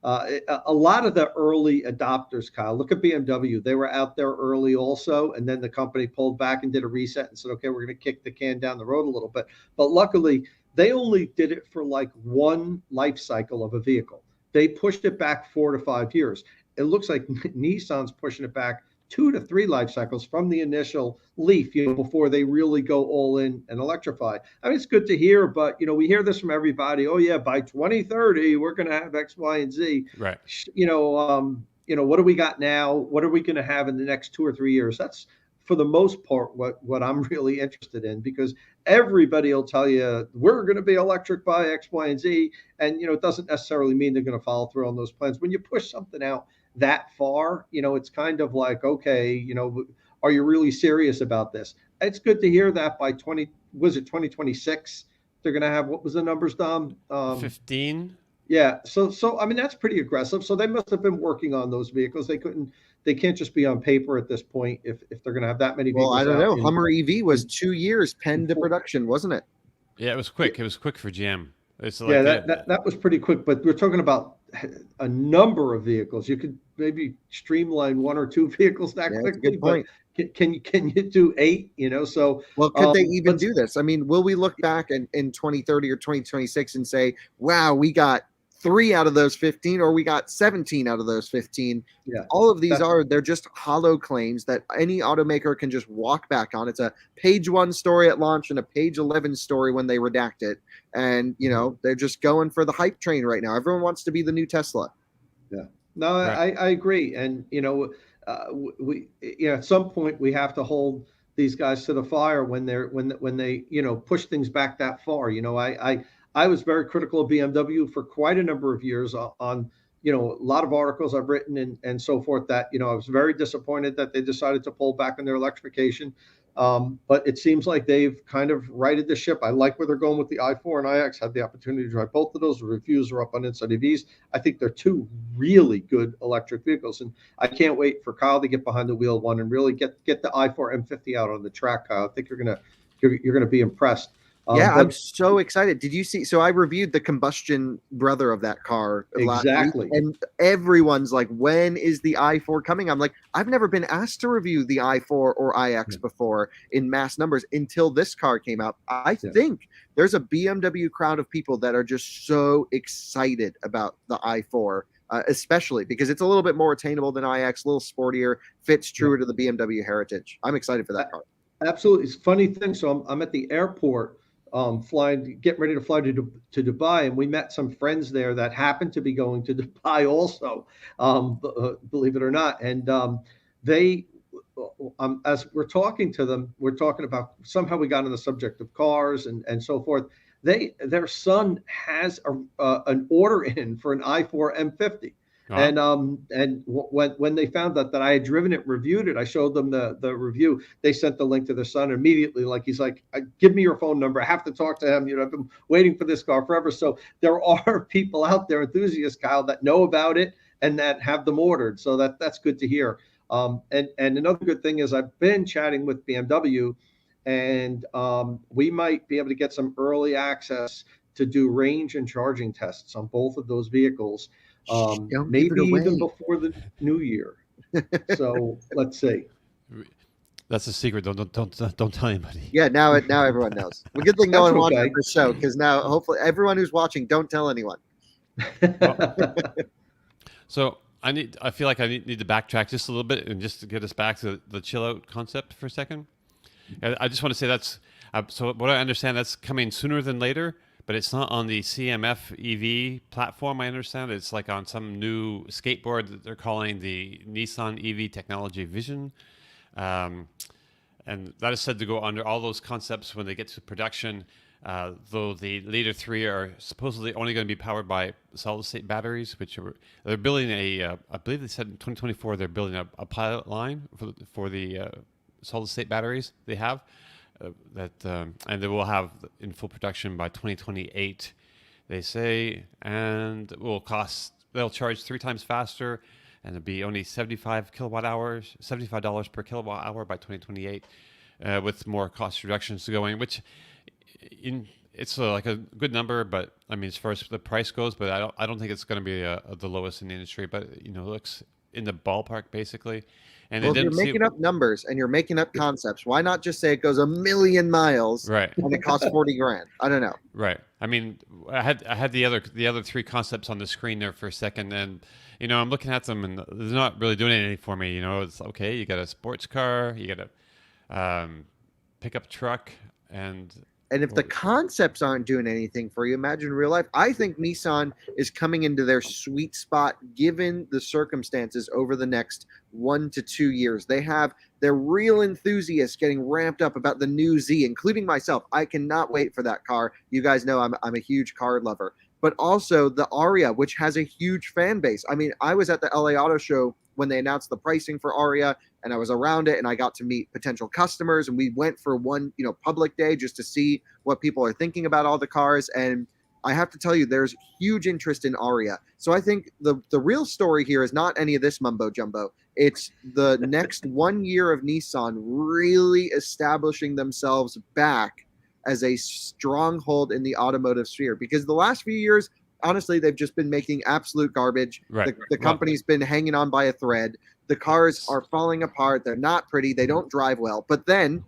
A lot of the early adopters, Kyle, look at BMW. They were out there early also, and then the company pulled back and did a reset and said, okay, we're going to kick the can down the road a little bit. But luckily, they only did it for like one life cycle of a vehicle. They pushed it back 4 to 5 years. It looks like Nissan's pushing it back 2 to 3 life cycles from the initial Leaf, before they really go all in and electrify. I mean, it's good to hear, but, we hear this from everybody. Oh, yeah, by 2030, we're going to have X, Y, and Z. Right. What do we got now? What are we going to have in the next 2 or 3 years? That's, for the most part, what I'm really interested in, because everybody will tell you we're going to be electric by X, Y, and Z. And, it doesn't necessarily mean they're going to follow through on those plans. When you push something out that far, it's kind of like, okay, are you really serious about this? It's good to hear that by 2026 they're going to have, what was the numbers, Dom? 15. Yeah, so I mean, that's pretty aggressive. So they must have been working on those vehicles. They can't just be on paper at this point if they're going to have that many vehicles. Well, I don't know. Hummer EV was 2 years pen to production, wasn't it? Yeah, it was quick. It was quick for GM. It's like, that was pretty quick, but we're talking about a number of vehicles. You could maybe streamline 1 or 2 vehicles that quickly. Good point. But can you do 8? So well, could they even do this? I mean, will we look back in 2030 or 2026 and say, wow, we got 3 out of those 15, or we got 17 out of those 15? Yeah, all of these they're just hollow claims that any automaker can just walk back on. It's a page 1 story at launch and a page 11 story when they redact it. And, they're just going for the hype train right now. Everyone wants to be the new Tesla. Yeah, no, right. I agree. And, we at some point we have to hold these guys to the fire when they push things back that far. I was very critical of BMW for quite a number of years on a lot of articles I've written and so forth that, I was very disappointed that they decided to pull back on their electrification. But it seems like they've kind of righted the ship. I like where they're going with the i4 and iX. Had the opportunity to drive both of those. The reviews are up on Inside EVs. I think they're two really good electric vehicles, and I can't wait for Kyle to get behind the wheel one and really get the i4 M50 out on the track, Kyle. I think you're gonna be impressed. Yeah, I'm so excited. Did you see? So I reviewed the combustion brother of that car exactly, last week, and everyone's like, "When is the i4 coming?" I'm like, I've never been asked to review the i4 or iX before in mass numbers until this car came out. I think there's a BMW crowd of people that are just so excited about the i4. Especially because it's a little bit more attainable than iX, a little sportier, fits truer to the BMW heritage. I'm excited for that car. Absolutely. It's a funny thing. So I'm at the airport, getting ready to fly to Dubai, and we met some friends there that happened to be going to Dubai also, believe it or not. And they, as we're talking to them, we're talking about, somehow we got on the subject of cars and so forth. Their son has an order in for an i4 M50. Uh-huh. And when they found out that I had driven it, reviewed it, I showed them the review. They sent the link to their son immediately. He's like, give me your phone number. I have to talk to him. I've been waiting for this car forever. So there are people out there, enthusiasts, Kyle, that know about it and that have them ordered. So that's good to hear. And another good thing is I've been chatting with BMW, and we might be able to get some early access to do range and charging tests on both of those vehicles. Maybe even before the new year. So let's see. That's a secret. Don't tell anybody. Yeah, now everyone knows. Well, good thing no one watches the show, because now hopefully everyone who's watching, don't tell anyone. So I feel like I need to backtrack just a little bit and just to get us back to the chill out concept for a second. I just want to say that's so what I understand, that's coming sooner than later. But it's not on the CMF EV platform, I understand. It's like on some new skateboard that they're calling the Nissan EV Technology Vision. And that is said to go under all those concepts when they get to production, though the later three are supposedly only going to be powered by solid-state batteries, they're building I believe they said in 2024 they're building a pilot line for the solid-state batteries they have. And they will have in full production by 2028, they say, and they'll charge 3 times faster, and it'll be only $75 per kilowatt hour by 2028, with more cost reductions going, which it's like a good number, but I mean, as far as the price goes, but I don't think it's going to be the lowest in the industry, but it looks in the ballpark basically. And well, if you're making up numbers and you're making up concepts, why not just say it goes 1,000,000 miles, right, and it costs $40,000? I don't know. Right. I mean, I had the other 3 concepts on the screen there for a second, and I'm looking at them, and they're not really doing anything for me. It's okay. You got a sports car, you got a pickup truck, and if the concepts aren't doing anything for you, imagine real life. I think Nissan is coming into their sweet spot given the circumstances over the next 1 to 2 years. They're real enthusiasts getting ramped up about the new Z, including myself. I cannot wait for that car. You guys know I'm a huge car lover. But also the Ariya, which has a huge fan base. I mean, I was at the LA Auto Show when they announced the pricing for Ariya, and I was around it, and I got to meet potential customers, and we went for one, public day just to see what people are thinking about all the cars. And I have to tell you, there's huge interest in Ariya. So I think the real story here is not any of this mumbo jumbo. It's the next 1 year of Nissan really establishing themselves back as a stronghold in the automotive sphere, because the last few years, honestly, they've just been making absolute garbage. Right. The company's been hanging on by a thread. The cars are falling apart. They're not pretty. They don't drive well. But then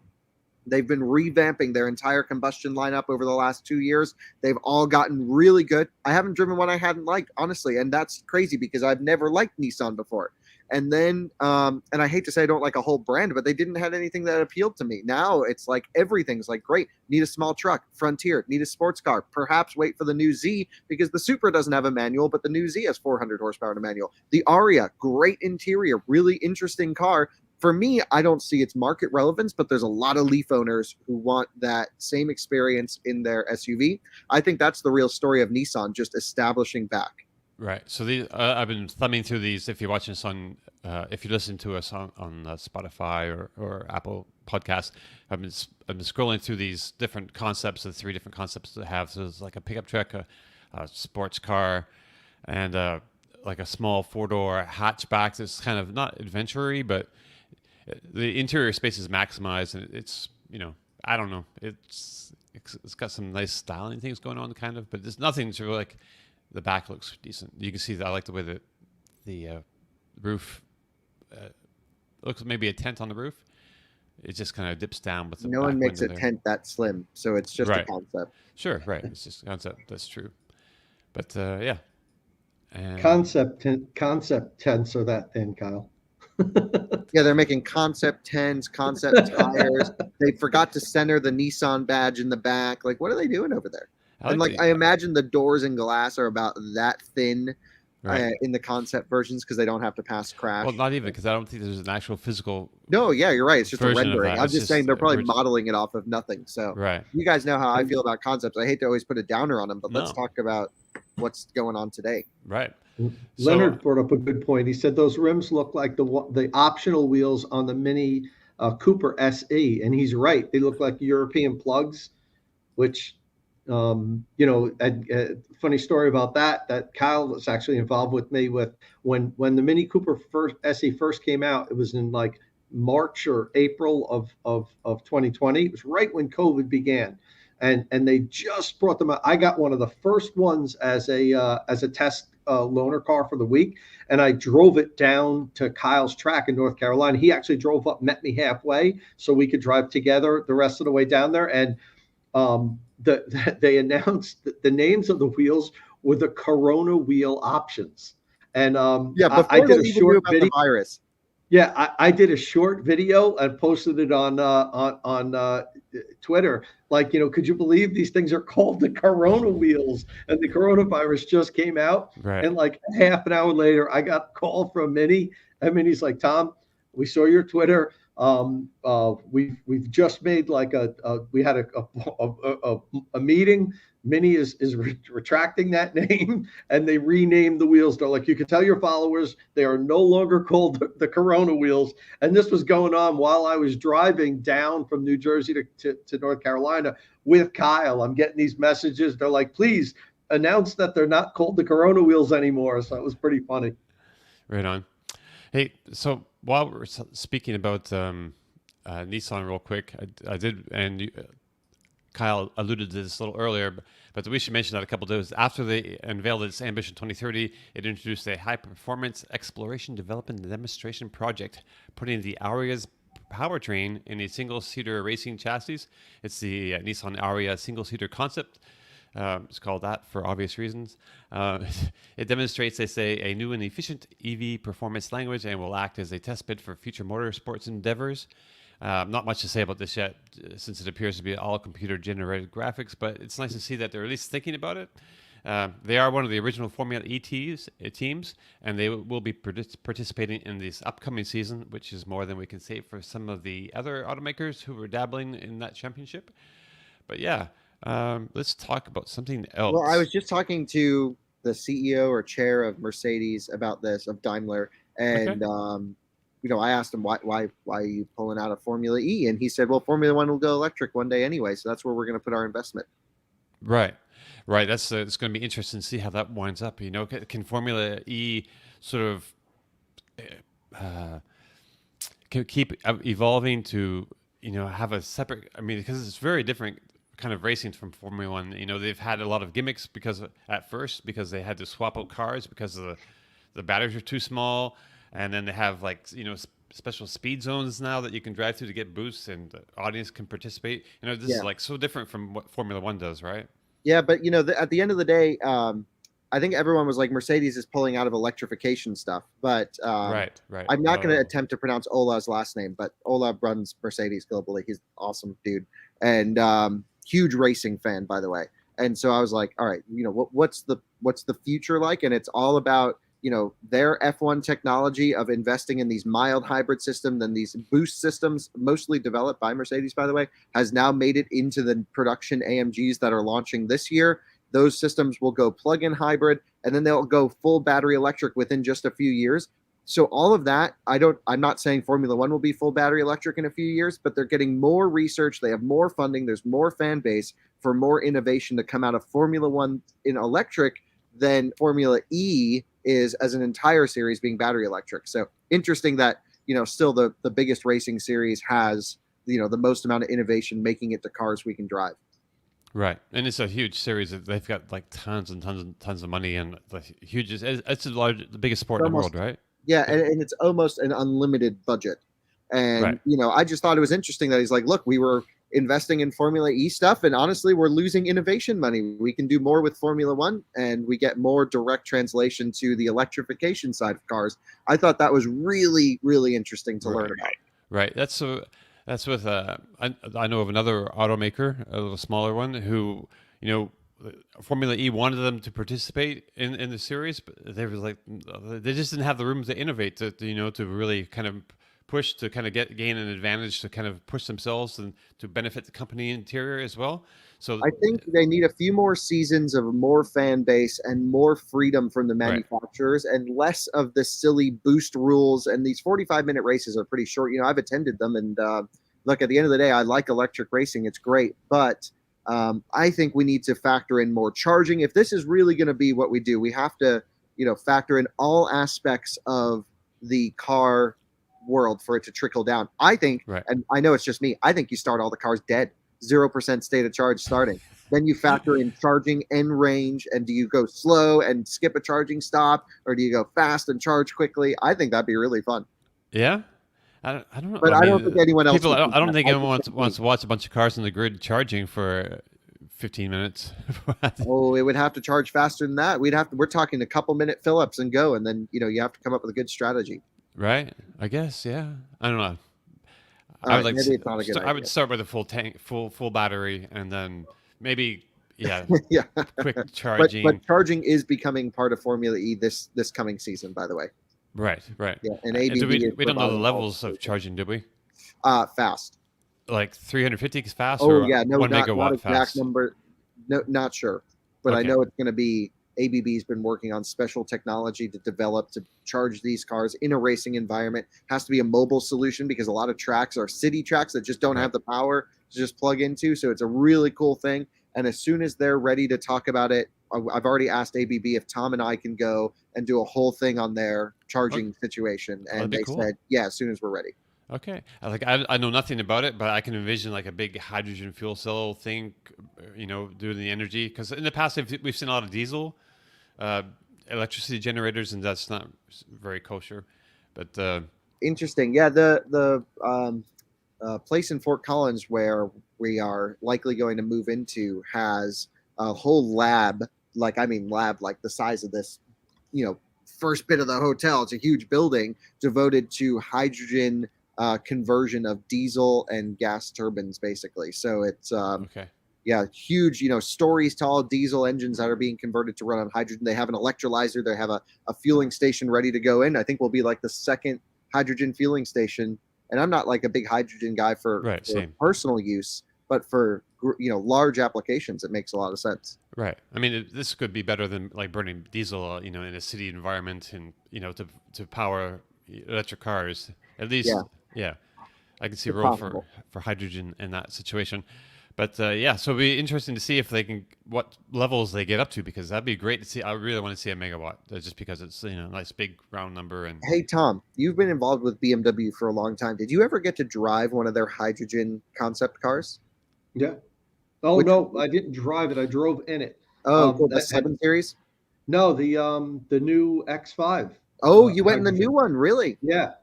they've been revamping their entire combustion lineup over the last 2 years. They've all gotten really good. I haven't driven one I hadn't liked, honestly, and that's crazy because I've never liked Nissan before. And then, and I hate to say I don't like a whole brand, but they didn't have anything that appealed to me. Now it's like everything's like, great, need a small truck, Frontier, need a sports car, perhaps wait for the new Z because the Supra doesn't have a manual, but the new Z has 400 horsepower in a manual. The Ariya, great interior, really interesting car. For me, I don't see its market relevance, but there's a lot of Leaf owners who want that same experience in their SUV. I think that's the real story of Nissan, just establishing back. Right. So I've been thumbing through these. If you're watching us on, if you listen to us on Spotify or Apple Podcasts, I've been scrolling through these different concepts, the 3 different concepts that have. So there's like a pickup truck, a sports car, and like a small 4-door hatchback. That's kind of not adventure-y, but the interior space is maximized, and it's, I don't know, it's got some nice styling things going on, kind of, but there's nothing to like. The back looks decent. You can see that I like the way that the roof looks, maybe a tent on the roof. It just kind of dips down with the No back one makes a window there. tent that slim, so it's just a concept. Sure, right. It's just a concept. That's true. But yeah. And Concept tents are that thin, Kyle. Yeah, they're making concept tents, concept tires. They forgot to center the Nissan badge in the back. Like, what are they doing over there? I imagine the doors and glass are about that thin in the concept versions because they don't have to pass crash. Well, not even, because I don't think there's an actual physical. No, yeah, you're right. It's just a rendering. I'm just saying they're probably original. modeling it off of nothing. So Right. you guys know how I feel about concepts. I hate to always put a downer on them, but let's talk about what's going on today. Right. Leonard brought up a good point. He said those rims look like the optional wheels on the Mini Cooper SE, and he's right. They look like European plugs, which. Funny story about that Kyle was actually involved with me with when the Mini Cooper SE first came out. It was in like March or April of 2020. It was right when COVID began, and they just brought them out. I got one of the first ones as a test loaner car for the week, and I drove it down to Kyle's track in North Carolina. He actually drove up, met me halfway, so we could drive together the rest of the way down there. And they announced that the names of the wheels were the Corona wheel options. And before I did a short video. The virus. Yeah, I did a short video and posted it on Twitter. Like, could you believe these things are called the Corona wheels? And the coronavirus just came out. Right. And like half an hour later, I got a call from Minnie. And Minnie's like, Tom, we saw your Twitter. We've just made like we had a meeting. Minnie is retracting that name, and they renamed the wheels. They're like, you can tell your followers they are no longer called the Corona wheels. And this was going on while I was driving down from New Jersey to North Carolina with Kyle. I'm getting these messages. They're like, please announce that they're not called the Corona wheels anymore. So it was pretty funny. Right on. Hey, so while we're speaking about Nissan real quick, I did, and Kyle alluded to this a little earlier, but we should mention that a couple of days after they unveiled its Ambition 2030, it introduced a high-performance exploration, development, and demonstration project, putting the Ariya's powertrain in a single-seater racing chassis. It's the Nissan Ariya single-seater concept. It's called that for obvious reasons. It demonstrates, they say, a new and efficient EV performance language and will act as a test bed for future motorsports endeavors. Not much to say about this yet, since it appears to be all computer-generated graphics, but it's nice to see that they're at least thinking about it. They are one of the original Formula E teams, and they will be participating in this upcoming season, which is more than we can say for some of the other automakers who were dabbling in that championship. But yeah, let's talk about something else. Well, I was just talking to the CEO or chair of Mercedes about this, of Daimler, and I asked him why are you pulling out of Formula E, and he said, well, Formula One will go electric one day anyway, so that's where we're going to put our investment. Right. That's it's going to be interesting to see how that winds up. Can Formula E sort of can keep evolving to have a separate? I mean, because it's very different kind of racing from Formula One. They've had a lot of gimmicks because they had to swap out cars because the batteries are too small. And then they have special speed zones now that you can drive through to get boosts, and the audience can participate. This is like so different from what Formula One does, right? Yeah, but at the end of the day, I think everyone was like, Mercedes is pulling out of electrification stuff. But right. I'm not going to attempt to pronounce Ola's last name, but Ola runs Mercedes globally. He's an awesome dude, and huge racing fan, by the way. And so I was like, all right, what's the future like? And it's all about their F1 technology of investing in these mild hybrid systems, and these boost systems, mostly developed by Mercedes, by the way, has now made it into the production AMGs that are launching this year. those systems will go plug-in hybrid, and then they'll go full battery electric within just a few years. So all of that, I'm not saying Formula One will be full battery electric in a few years, but they're getting more research. They have more funding. There's more fan base for more innovation to come out of Formula One in electric than Formula E is as an entire series being battery electric. So interesting that, still the biggest racing series has, the most amount of innovation making it to cars we can drive. Right, and it's a huge series. They've got like tons and tons and tons of money, and the huge. It's the biggest sport in the world, right? Yeah, and it's almost an unlimited budget. And, right. I just thought it was interesting that he's like, look, we were investing in Formula E stuff, and honestly, we're losing innovation money. We can do more with Formula One, and we get more direct translation to the electrification side of cars. I thought that was really, really interesting to learn about. Right. That's with I know of another automaker, a little smaller one, who Formula E wanted them to participate in the series, but they were like, they just didn't have the room to innovate to really kind of push to kind of gain an advantage to kind of push themselves and to benefit the company interior as well. So I think they need a few more seasons of more fan base and more freedom from the manufacturers, and less of the silly boost rules. And these 45-minute races are pretty short. I've attended them, and look, at the end of the day, I like electric racing. It's great, but I think we need to factor in more charging. If this is really going to be what we do, we have to, factor in all aspects of the car world for it to trickle down. I think, and I know it's just me, I think you start all the cars dead, 0% state of charge starting. Then you factor in charging and range, and do you go slow and skip a charging stop, or do you go fast and charge quickly? I think that'd be really fun. Yeah. I don't know. But I don't think anyone else. I don't think anyone wants to watch a bunch of cars in the grid charging for 15 minutes. Oh, it would have to charge faster than that. We're talking a couple minute fill-ups and go, and then you have to come up with a good strategy. Right. I guess. Yeah. I don't know. I would start with a full tank, full battery, and then maybe quick charging. But charging is becoming part of Formula E this coming season, by the way. Right. Yeah, and ABB we don't know the levels of charging, do we? Fast. Like 350 fast? Oh, or yeah. No, 1 not megawatt exact fast? number. No, not sure. But I know it's going to be, ABB's been working on special technology to develop to charge these cars in a racing environment. Has to be a mobile solution because a lot of tracks are city tracks that just don't have the power to just plug into. So it's a really cool thing. And as soon as they're ready to talk about it, I've already asked ABB if Tom and I can go and do a whole thing on their charging situation. And they said, yeah, as soon as we're ready. Okay. I know nothing about it, but I can envision like a big hydrogen fuel cell thing, doing the energy. Because in the past, we've seen a lot of diesel electricity generators, and that's not very kosher. But interesting. Yeah, the place in Fort Collins where we are likely going to move into has a whole lab, like the size of this, first bit of the hotel. It's a huge building devoted to hydrogen conversion of diesel and gas turbines, basically. So it's huge, stories tall diesel engines that are being converted to run on hydrogen. They have an electrolyzer. They have a fueling station ready to go in. I think we'll be like the second hydrogen fueling station. And I'm not like a big hydrogen guy for personal use, but for large applications, it makes a lot of sense. Right. I mean, this could be better than like burning diesel, in a city environment, and to power electric cars. At least, I can see a role for hydrogen in that situation. But so it'll be interesting to see if they can, what levels they get up to, because that'd be great to see. I really want to see a megawatt, just because it's a nice big round number. And hey, Tom, you've been involved with BMW for a long time. Did you ever get to drive one of their hydrogen concept cars? Yeah. Oh, no, I didn't drive it. I drove in it. Oh, the 7 Series? No, the new X5. Oh, you went in the new one, really? Yeah.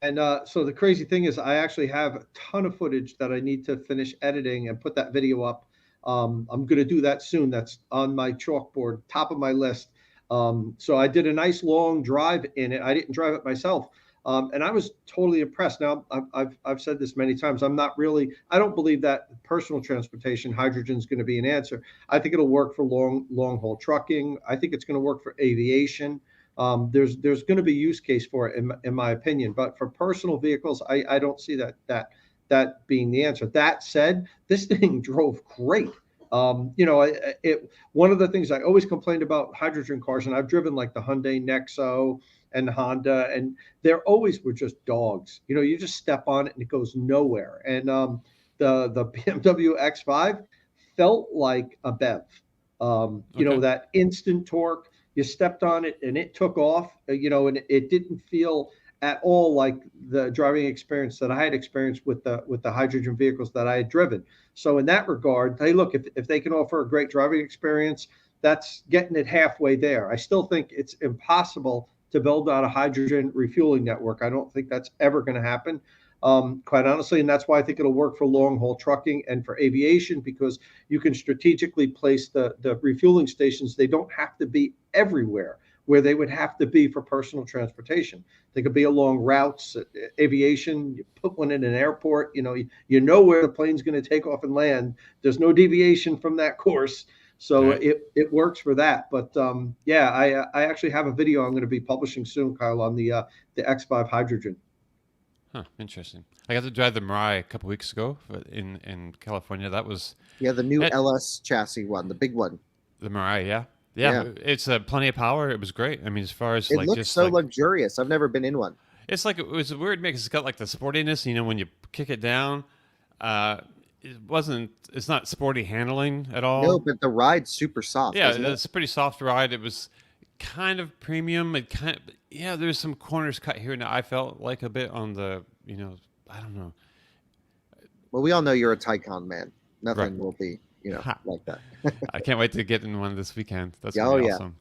And so the crazy thing is I actually have a ton of footage that I need to finish editing and put that video up. I'm going to do that soon. That's on my chalkboard, top of my list. So I did a nice long drive in it. I didn't drive it myself. And I was totally impressed. Now, I've said this many times. I don't believe that personal transportation, hydrogen is going to be an answer. I think it'll work for long haul trucking. I think it's going to work for aviation. There's going to be use case for it in my opinion, but for personal vehicles, I don't see that being the answer. That said, this thing drove great. One of the things I always complained about hydrogen cars, and I've driven like the Hyundai Nexo and Honda, and they're always were just dogs. You just step on it and it goes nowhere. And the BMW X5 felt like a BEV. That instant torque. You stepped on it and it took off. And it didn't feel at all like the driving experience that I had experienced with the hydrogen vehicles that I had driven. So in that regard, hey, look, if they can offer a great driving experience, that's getting it halfway there. I still think it's impossible to build out a hydrogen refueling network. I don't think that's ever going to happen, quite honestly. And that's why I think it'll work for long haul trucking and for aviation, because you can strategically place the refueling stations. They don't have to be everywhere where they would have to be for personal transportation. They could be along routes. Aviation, you put one in an airport, you know where the plane's going to take off and land. There's no deviation from that course. So right. it works for that. But I actually have a video I'm going to be publishing soon, Kyle, on the X5 hydrogen. Huh, interesting. I got to drive the Mirai a couple weeks ago in California. That was the new LS chassis one, the big one. The Mirai, yeah. It's plenty of power. It was great. I mean, as far as it looks so luxurious. I've never been in one. It's like it was a weird mix. It's got like the sportiness. When you kick it down, it's not sporty handling at all. No, but the ride's super soft. Yeah, it's a pretty soft ride. It was kind of premium. There's some corners cut here and I felt like a bit on the, I don't know. Well, we all know you're a Taycan man. Nothing will be, like that. I can't wait to get in one this weekend. That's gonna be awesome.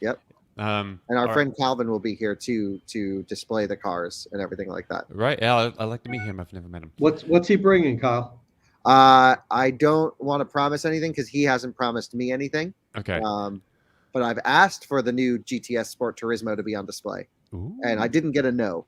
Yep. And our friend Calvin will be here too to display the cars and everything like that. Right. Yeah, I'd like to meet him. I've never met him. What's he bringing, Kyle? I don't want to promise anything because he hasn't promised me anything. Okay. But I've asked for the new GTS Sport Turismo to be on display. Ooh. And I didn't get a no.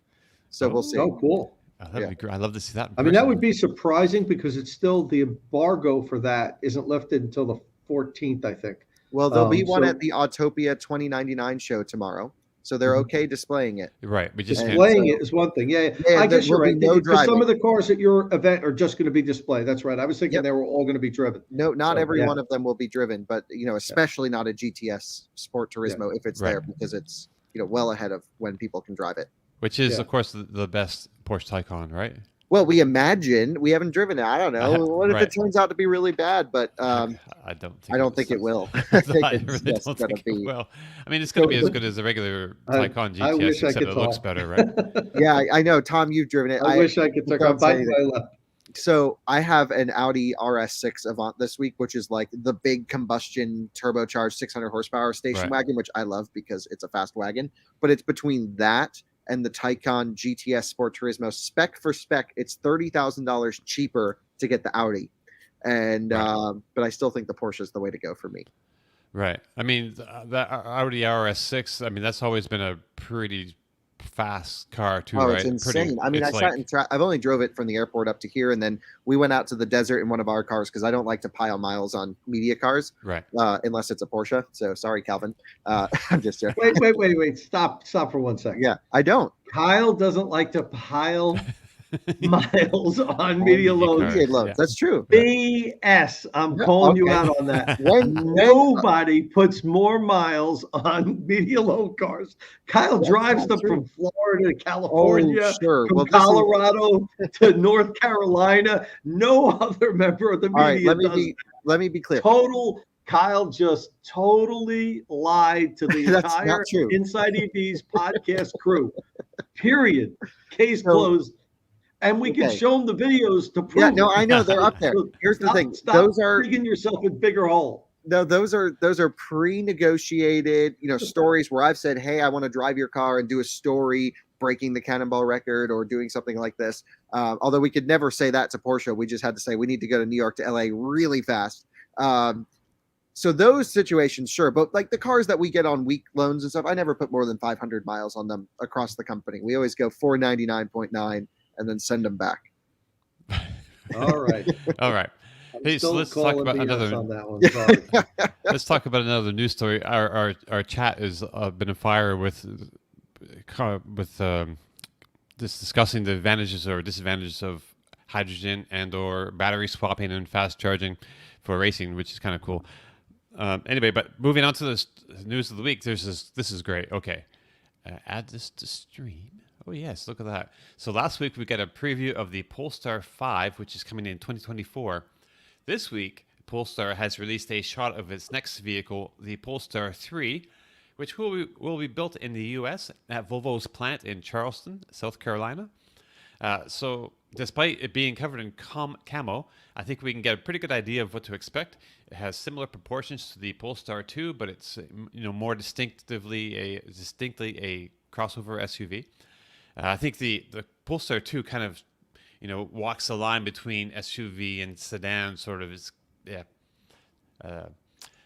So we'll see. Oh, cool. That'd be great. I'd love to see that. I mean, that would be surprising because it's still the embargo for that isn't lifted until the 14th, I think. Well, there'll be one at the Autopia 2099 show tomorrow. So they're okay displaying it. Right. We just displaying it is one thing. Yeah, I guess you're right. Because some of the cars at your event are just going to be displayed. That's right. I was thinking they were all going to be driven. No, not every one of them will be driven, but especially not a GTS Sport Turismo if it's there, because it's well ahead of when people can drive it. Which is, of course, the best Porsche Taycan, right? Well, we imagine. We haven't driven it. I don't know. What if it turns out to be really bad? But I don't think it will. I really don't think it will. I mean, it's going to be as good as a regular Taycan GTS, except it looks better, right? Yeah, I know. Tom, you've driven it. I wish I could talk. I'm biting my lip. So I have an Audi RS6 Avant this week, which is like the big combustion turbocharged 600 horsepower station wagon, which I love because it's a fast wagon. But it's between that and the Taycan GTS Sport Turismo. Spec for spec, it's $30,000 cheaper to get the Audi. And but I still think the Porsche is the way to go for me. Right. I mean, the Audi RS6, I mean, that's always been a pretty fast car too, right? It's insane. I mean, I've only drove it from the airport up to here, and then we went out to the desert in one of our cars because I don't like to pile miles on media cars, right? Unless it's a Porsche. So sorry, Calvin. I'm just joking. Wait. Stop for 1 second. Yeah, I don't. Kyle doesn't like to pile miles on media loads. Yeah. That's true. BS. I'm calling you out on that. Nobody puts more miles on media load cars. Kyle drives them from Florida to California, from Colorado to North Carolina. No other member of the media does. Let me be clear. Kyle just totally lied to the entire Inside EVs podcast crew. Period. Case closed. And we can show them the videos to prove. Yeah, no, I know they're up there. Here's the thing: those are digging yourself a bigger hole. No, those are pre-negotiated, stories where I've said, "Hey, I want to drive your car and do a story breaking the Cannonball record or doing something like this." Although we could never say that to Porsche, we just had to say we need to go to New York to LA really fast. So those situations, sure, but like the cars that we get on week loans and stuff, I never put more than 500 miles on them across the company. We always go 499.9. And then send them back. All right. Hey, so let's talk about another. On that one. Let's talk about another news story. Our chat has been a fire with discussing the advantages or disadvantages of hydrogen and or battery swapping and fast charging for racing, which is kind of cool. Anyway, but moving on to the news of the week, this is great. Okay, add this to stream. Oh yes, look at that. So last week we got a preview of the Polestar 5, which is coming in 2024. This week, Polestar has released a shot of its next vehicle, the Polestar 3, which will be built in the U.S. at Volvo's plant in Charleston, South Carolina. So despite it being covered in camo, I think we can get a pretty good idea of what to expect. It has similar proportions to the Polestar 2, but it's more distinctly a crossover SUV. I think the Polestar 2 kind of walks the line between SUV and sedan, sort of.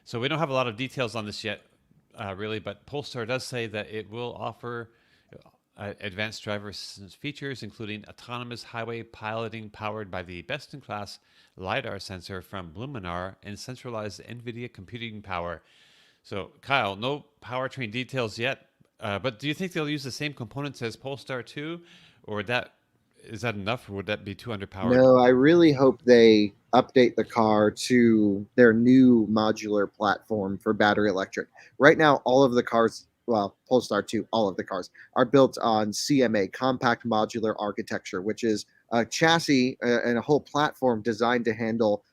So we don't have a lot of details on this yet, really, but Polestar does say that it will offer advanced driver assistance features, including autonomous highway piloting powered by the best-in-class LiDAR sensor from Luminar and centralized NVIDIA computing power. So, Kyle, no powertrain details yet, but do you think they'll use the same components as Polestar 2, or is that enough, or would that be too underpowered? No, I really hope they update the car to their new modular platform for battery electric. Right now, all of the cars, well, Polestar 2, all of the cars are built on CMA, compact modular architecture, which is a chassis and a whole platform designed to handle,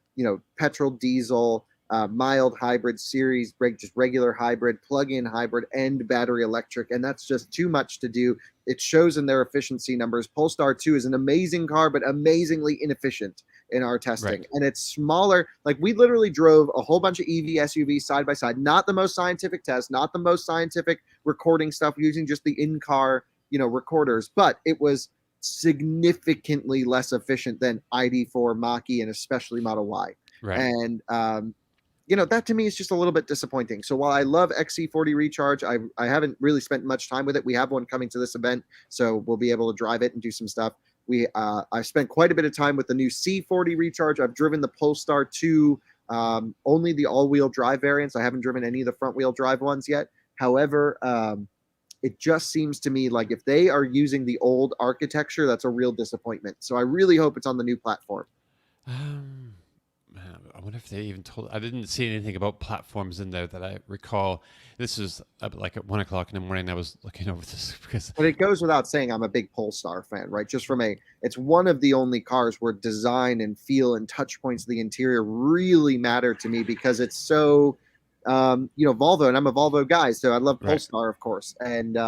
petrol, diesel, mild hybrid, series brake, just regular hybrid, plug-in hybrid, and battery electric. And that's just too much to do. It shows in their efficiency numbers. Polestar 2 is an amazing car, but amazingly inefficient in our testing. Right. And it's smaller. Like, we literally drove a whole bunch of EV SUVs side by side. Not the most scientific test, not the most scientific recording stuff, using just the in-car, recorders. But it was significantly less efficient than ID.4, Mach-E, and especially Model Y. Right. And, that to me is just a little bit disappointing. So while I love XC40 Recharge, I haven't really spent much time with it. We have one coming to this event, so we'll be able to drive it and do some stuff. I've spent quite a bit of time with the new C40 Recharge. I've driven the Polestar 2, only the all-wheel drive variants. I haven't driven any of the front-wheel drive ones yet. However, it just seems to me like if they are using the old architecture, that's a real disappointment. So I really hope it's on the new platform. I wonder if they even told. I didn't see anything about platforms in there that I recall. This is like at 1 o'clock in the morning. I was looking over this because. But it goes without saying, I'm a big Polestar fan, right? Just it's one of the only cars where design and feel and touch points of the interior really matter to me, because it's so, Volvo, and I'm a Volvo guy, so I love Polestar, of course, and.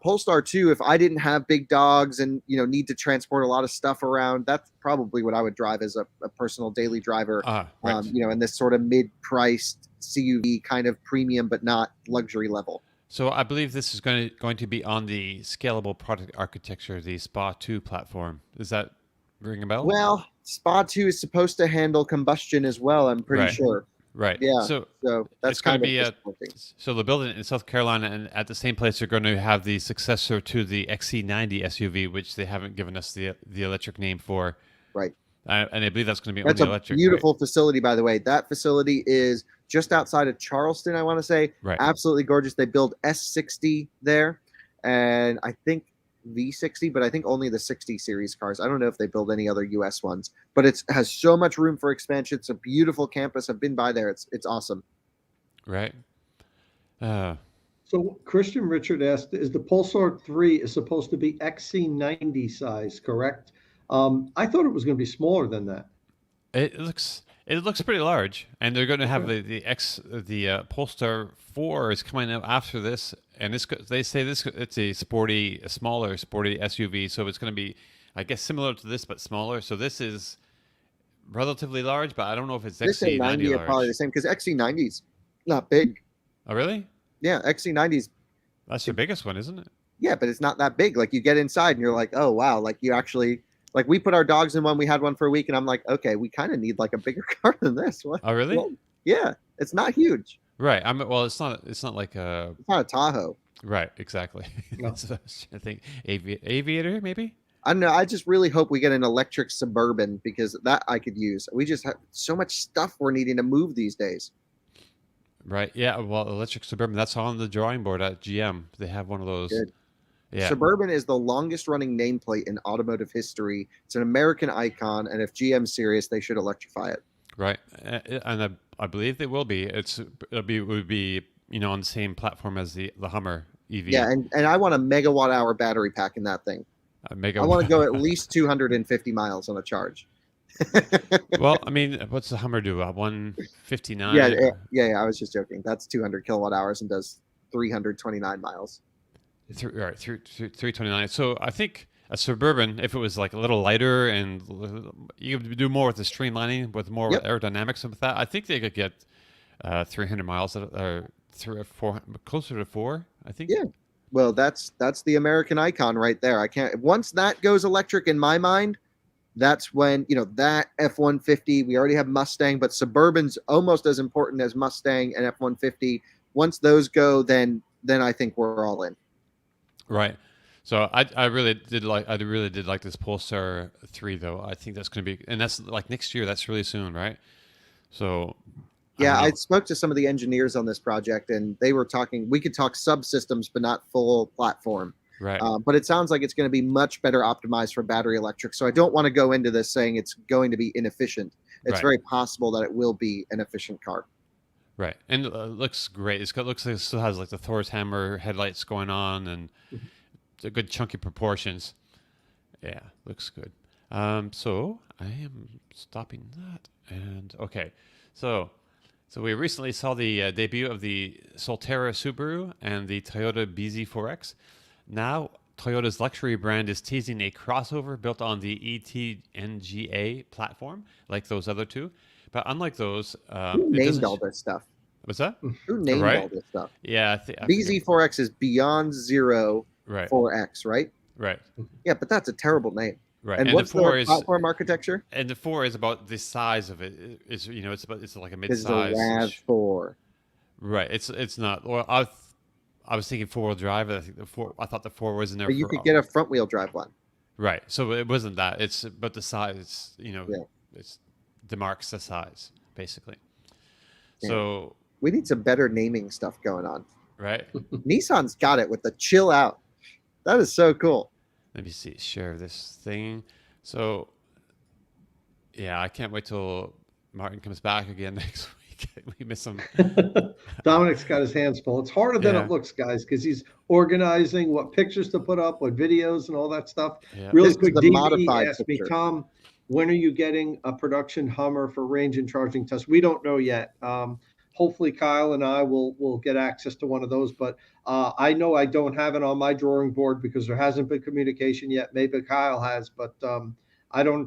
Polestar 2, if I didn't have big dogs and, need to transport a lot of stuff around, that's probably what I would drive as a personal daily driver, right. In this sort of mid-priced CUV kind of premium, but not luxury level. So I believe this is going to be on the scalable product architecture, the SPA 2 platform. Does that ring a bell? Well, SPA 2 is supposed to handle combustion as well, I'm pretty sure. Right. Yeah. So that's going to be so they're building it in South Carolina, and at the same place they're going to have the successor to the XC90 SUV, which they haven't given us the electric name for. Right. And I believe that's going to be that's only electric. That's a beautiful facility, by the way. That facility is just outside of Charleston, I want to say. Right. Absolutely gorgeous. They build S60 there, and I think V60, but I think only the 60 series cars. I don't know if they build any other US ones, but it has so much room for expansion. It's a beautiful campus. I've been by there. It's awesome. Right. So Christian Richard asked, is the Polestar 3 is supposed to be XC90 size, correct? I thought it was going to be smaller than that. It looks pretty large, and they're going to have the Polestar 4 is coming out after this, and they say it's a smaller sporty SUV, so it's going to be, I guess, similar to this but smaller. So this is relatively large, but I don't know if it's XC90 large. Are probably the same, because XC90's not big. Oh, really? Yeah, XC90's. That's your biggest one, isn't it? Yeah, but it's not that big. Like, you get inside and you're like, oh wow, like you actually. Like, we put our dogs in one, we had one for a week, and I'm like, okay, we kind of need like a bigger car than this. What? Oh, really? Well, yeah, it's not huge. Right. It's not like a. It's not a Tahoe. Right. Exactly. No. I think Aviator, maybe. I don't know. I just really hope we get an electric Suburban, because that I could use. We just have so much stuff we're needing to move these days. Right. Yeah. Well, electric Suburban, that's on the drawing board at GM. They have one of those. Good. Yeah. Suburban is the longest running nameplate in automotive history. It's an American icon, and if GM's serious, they should electrify it. Right, and I believe they will be. Would be on the same platform as the Hummer EV. Yeah, and I want a megawatt hour battery pack in that thing. Mega. I want to go at least 250 miles on a charge. Well, I mean, what's the Hummer do? 159. Yeah. I was just joking. That's 200 kilowatt hours and does 329 miles. Right, 329. So I think a Suburban, if it was like a little lighter and you could do more with the streamlining, with more aerodynamics with that, I think they could get 300 miles or 3 or 4, closer to 4. I think. Yeah. Well, that's the American icon right there. I can't. Once that goes electric in my mind, that's when that F-150. We already have Mustang, but Suburban's almost as important as Mustang and F-150. Once those go, then I think we're all in. Right. So I really did like this Polestar 3 though. I think that's going to be, and that's like next year. That's really soon, right? So yeah, I spoke to some of the engineers on this project, and they were talking. We could talk subsystems, but not full platform. Right. But it sounds like it's going to be much better optimized for battery electric. So I don't want to go into this saying it's going to be inefficient. It's very possible that it will be an efficient car. Right, and it looks great. Looks like it still has like the Thor's hammer headlights going on, and a good chunky proportions. Yeah, looks good. So I am stopping that, and okay, so we recently saw the debut of the Solterra Subaru and the Toyota BZ4X. Now Toyota's luxury brand is teasing a crossover built on the ETNGA platform, like those other two. But unlike those, who named all this stuff? What's that? Who named all this stuff? Yeah, BZ4X is Beyond Zero 4X, right? Right. Yeah, but that's a terrible name. Right. And what's the platform architecture? And the 4 is about the size of it. It's it's like a mid-size. It's a RAV4. Right. It's not. Well, I was thinking 4-wheel drive. I thought the 4 was in there. But you could get a front wheel drive one. Right. So it wasn't that. But the size. It's demarks the size basically. Yeah. So we need some better naming stuff going on. Right. Nissan's got it with the chill out. That is so cool. Let me see. Share this thing. So yeah, I can't wait till Martin comes back again next week. We miss him. Dominic's got his hands full. It's harder than it looks, guys, because he's organizing what pictures to put up, what videos, and all that stuff. Yeah. Really quick, DB asked me, Tom, when are you getting a production Hummer for range and charging tests? We don't know yet. Hopefully Kyle and I will get access to one of those, but I know I don't have it on my drawing board because there hasn't been communication yet. Maybe Kyle has, but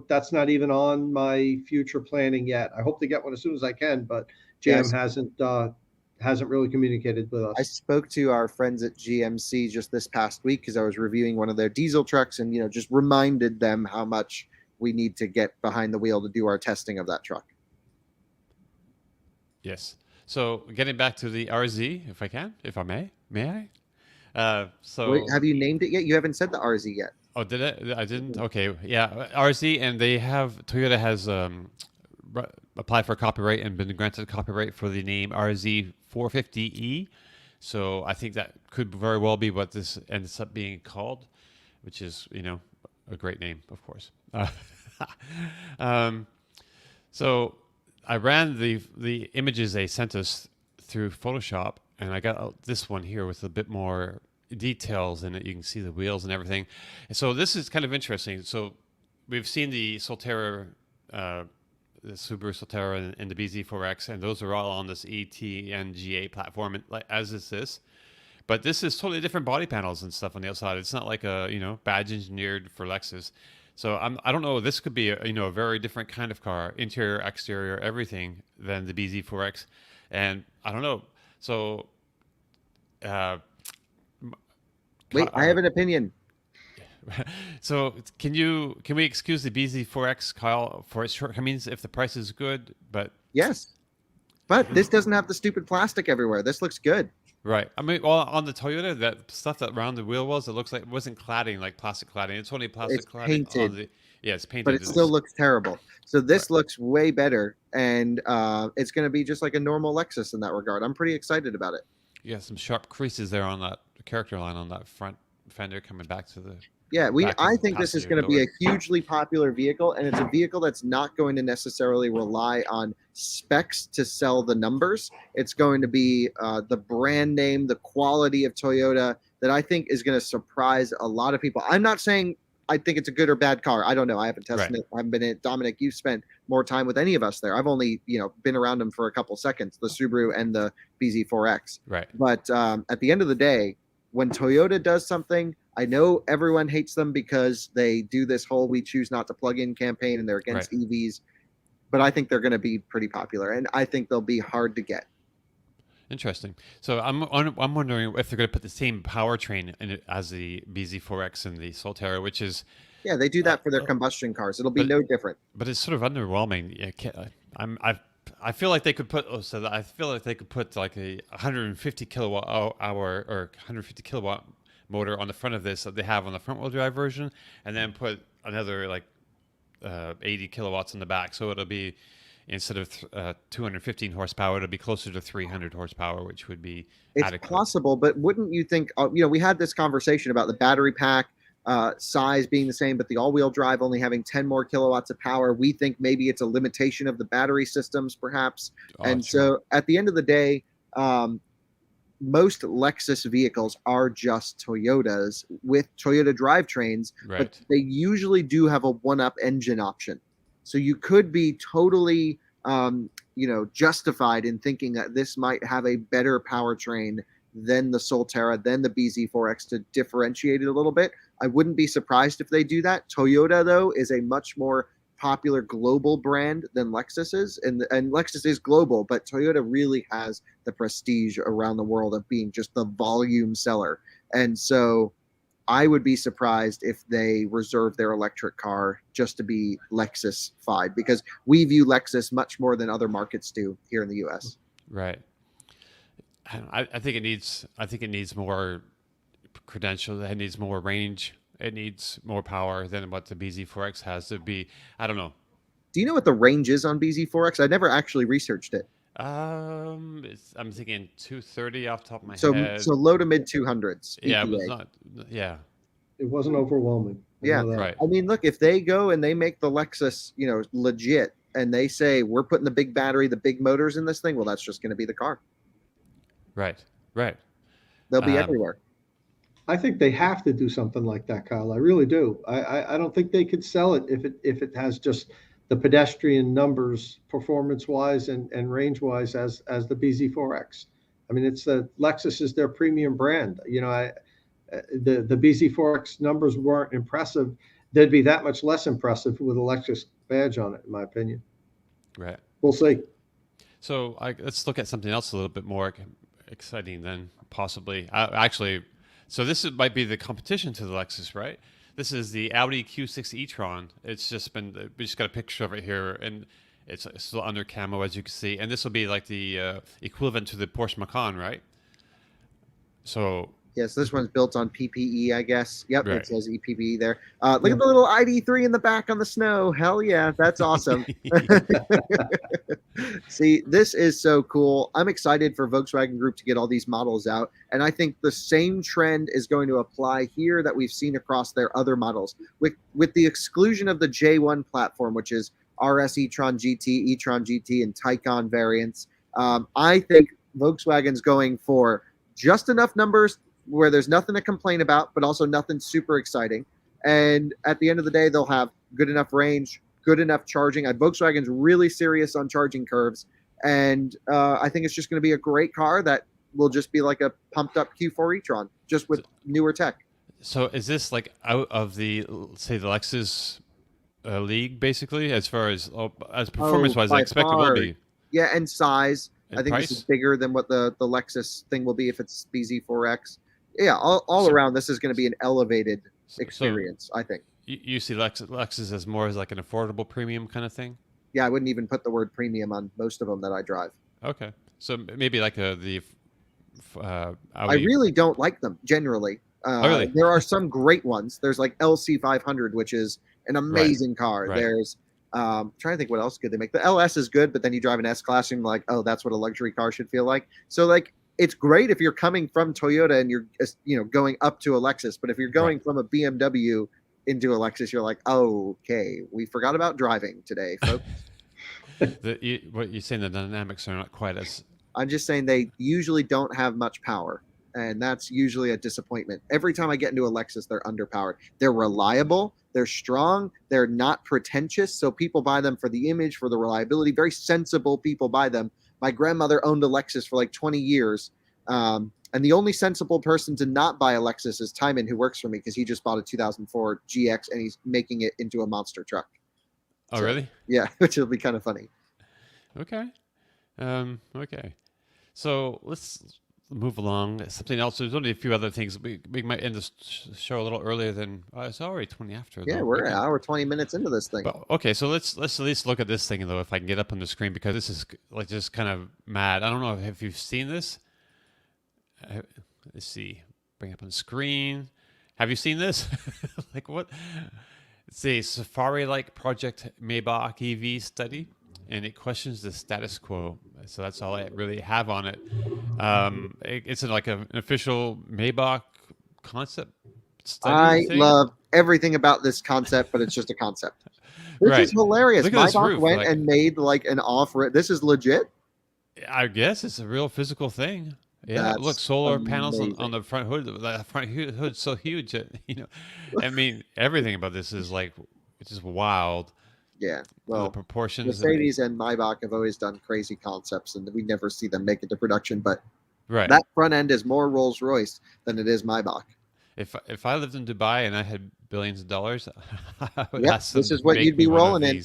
that's not even on my future planning yet. I hope to get one as soon as I can, but GM hasn't really communicated with us. I spoke to our friends at GMC just this past week because I was reviewing one of their diesel trucks and just reminded them how much we need to get behind the wheel to do our testing of that truck. Yes. So getting back to the RZ, if I may I? Wait, have you named it yet? You haven't said the RZ yet. Oh, did I? I didn't. Okay, yeah, RZ, and Toyota has applied for copyright and been granted copyright for the name RZ 450E. So I think that could very well be what this ends up being called, which is a great name, of course. So I ran the images they sent us through Photoshop, and I got this one here with a bit more details in it. You can see the wheels and everything. And so this is kind of interesting. So we've seen the Solterra, the Subaru Solterra and the BZ4X, and those are all on this ETNGA platform, as is this. But this is totally different body panels and stuff on the outside. It's not like a badge engineered for Lexus. So I don't know. This could be a very different kind of car, interior, exterior, everything, than the BZ4X, and I don't know. So, wait, I have an opinion. So can we excuse the BZ4X, Kyle, for its shortcomings if the price is good? But yes, but this doesn't have the stupid plastic everywhere. This looks good. Right. I mean, well, on the Toyota, that stuff that around the wheel it looks like it wasn't cladding, like plastic cladding. It's only plastic cladding. Painted. It's painted. But it still looks terrible. So this looks way better, and it's going to be just like a normal Lexus in that regard. I'm pretty excited about it. Yeah, some sharp creases there on that character line on that front fender coming back to the. Yeah, back I in think this is passenger going to be a door. hugely popular vehicle, and it's a vehicle that's not going to necessarily rely on specs to sell the numbers. It's going to be the brand name, the quality of Toyota that I think is going to surprise a lot of people. I'm not saying I think it's a good or bad car. I don't know. I haven't tested Right. it. I haven't been in it. Dominic, you've spent more time with any of us there. I've only been around them for a couple seconds, the Subaru and the BZ4X. Right. But at the end of the day, when Toyota does something, I know everyone hates them because they do this whole "we choose not to plug in" campaign and they're against EVs, but I think they're going to be pretty popular, and I think they'll be hard to get. Interesting. So I'm wondering if they're going to put the same powertrain in it as the BZ4X and the Solterra, which is Yeah, they do that for their combustion cars. It'll be no different. But it's sort of underwhelming. I feel like they could put I feel like they could put like a 150 kilowatt hour or 150 kilowatt motor on the front of this that they have on the front wheel drive version, and then put another like 80 kilowatts on the back. So it'll be, instead of 215 horsepower, it'll be closer to 300 horsepower, which would be adequate. Possible, but wouldn't you think? We had this conversation about the battery pack size being the same, but the all-wheel drive only having 10 more kilowatts of power. We think maybe it's a limitation of the battery systems, perhaps. So at the end of the day, most Lexus vehicles are just Toyotas with Toyota drivetrains, but they usually do have a one-up engine option. So you could be totally, justified in thinking that this might have a better powertrain than the Solterra, than the BZ4X, to differentiate it a little bit. I wouldn't be surprised if they do that. Toyota, though, is a much more popular global brand than Lexus is, and Lexus is global, but Toyota really has the prestige around the world of being just the volume seller. And so I would be surprised if they reserve their electric car just to be Lexus-fied, because we view Lexus much more than other markets do here in the U.S. Right. I think it needs more credentials. It needs more range. It needs more power than what the BZ4X has to be. I don't know. Do you know what the range is on BZ4X? I never actually researched it. I'm thinking 230 off the top of my head. So low to mid 200s. Yeah, it was not. Yeah, it wasn't overwhelming. Right. I mean, look, if they go and they make the Lexus, legit, and they say we're putting the big battery, the big motors in this thing, well, that's just going to be the car. Right. They'll be everywhere. I think they have to do something like that, Kyle. I really do. I don't think they could sell it if it has just the pedestrian numbers, performance-wise and range-wise, as the BZ4X. I mean, it's the Lexus is their premium brand. The BZ4X numbers weren't impressive. They'd be that much less impressive with a Lexus badge on it, in my opinion. Right. We'll see. So let's look at something else a little bit more exciting then, possibly. So this might be the competition to the Lexus, right? This is the Audi Q6 e-tron. It's just been, we just got a picture of it here, and it's still under camo, as you can see. And this will be like the equivalent to the Porsche Macan, right? So yes, this one's built on PPE, I guess. Yep, right. It says EPPE there. Look at the little ID.3 in the back on the snow. Hell yeah, that's awesome. See, this is so cool. I'm excited for Volkswagen Group to get all these models out, and I think the same trend is going to apply here that we've seen across their other models, with the exclusion of the J1 platform, which is RS e-tron GT, e-tron GT, and Taycan variants. I think Volkswagen's going for just enough numbers where there's nothing to complain about, but also nothing super exciting. And at the end of the day, they'll have good enough range, good enough charging. Volkswagen's really serious on charging curves. And I think it's just going to be a great car that will just be like a pumped up Q4 e-tron, just with newer tech. So is this like out of the, say, the Lexus league, basically, as far as performance-wise, I expect it will be? Yeah, and size. And I think price? this is bigger than what the Lexus thing will be if it's BZ4X. Yeah, all around, this is going to be an elevated experience, I think. You see Lexus as more as like an affordable premium kind of thing? Yeah, I wouldn't even put the word premium on most of them that I drive. Okay. So maybe like the Audi. I really don't like them, generally. Really? There are some great ones. There's like LC500, which is an amazing car. Right. There's trying to think what else could they make. The LS is good, but then you drive an S-Class and you're like, oh, that's what a luxury car should feel like. So like it's great if you're coming from Toyota and you're going up to a Lexus, but if you're going from a BMW into a Lexus, you're like, oh, okay, we forgot about driving today, folks. What you're saying, the dynamics are not quite as. I'm just saying they usually don't have much power, and that's usually a disappointment. Every time I get into a Lexus, they're underpowered. They're reliable, they're strong, they're not pretentious, so people buy them for the image, for the reliability. Very sensible people buy them. My grandmother owned a Lexus for like 20 years, and the only sensible person to not buy a Lexus is Timon, who works for me, because he just bought a 2004 GX, and he's making it into a monster truck. Oh, really? Yeah, which will be kind of funny. Okay. Okay. So let's move along. Something else. There's only a few other things. We might end this show a little earlier than it's already 20 after. Yeah, we're an hour 20 minutes into this thing. But, okay, so let's at least look at this thing though. If I can get up on the screen, because this is like just kind of mad. I don't know if you've seen this. Let's see. Bring it up on the screen. Have you seen this? Like what? It's a Safari-like Project Maybach EV study, and it questions the status quo. So that's all I really have on it. It's like an official Maybach concept study. I love everything about this concept, but it's just a concept. This is hilarious. Maybach went and made like an off-road. This is legit. I guess it's a real physical thing. Yeah, look, solar panels on the front hood. The front hood's so huge that, I mean, everything about this is like, it's just wild. Yeah, well, the proportions. Mercedes and Maybach have always done crazy concepts, and we never see them make it to production. But right, that front end is more Rolls Royce than it is Maybach. If I lived in Dubai and I had billions of dollars, I would ask them. This is what you'd be rolling in.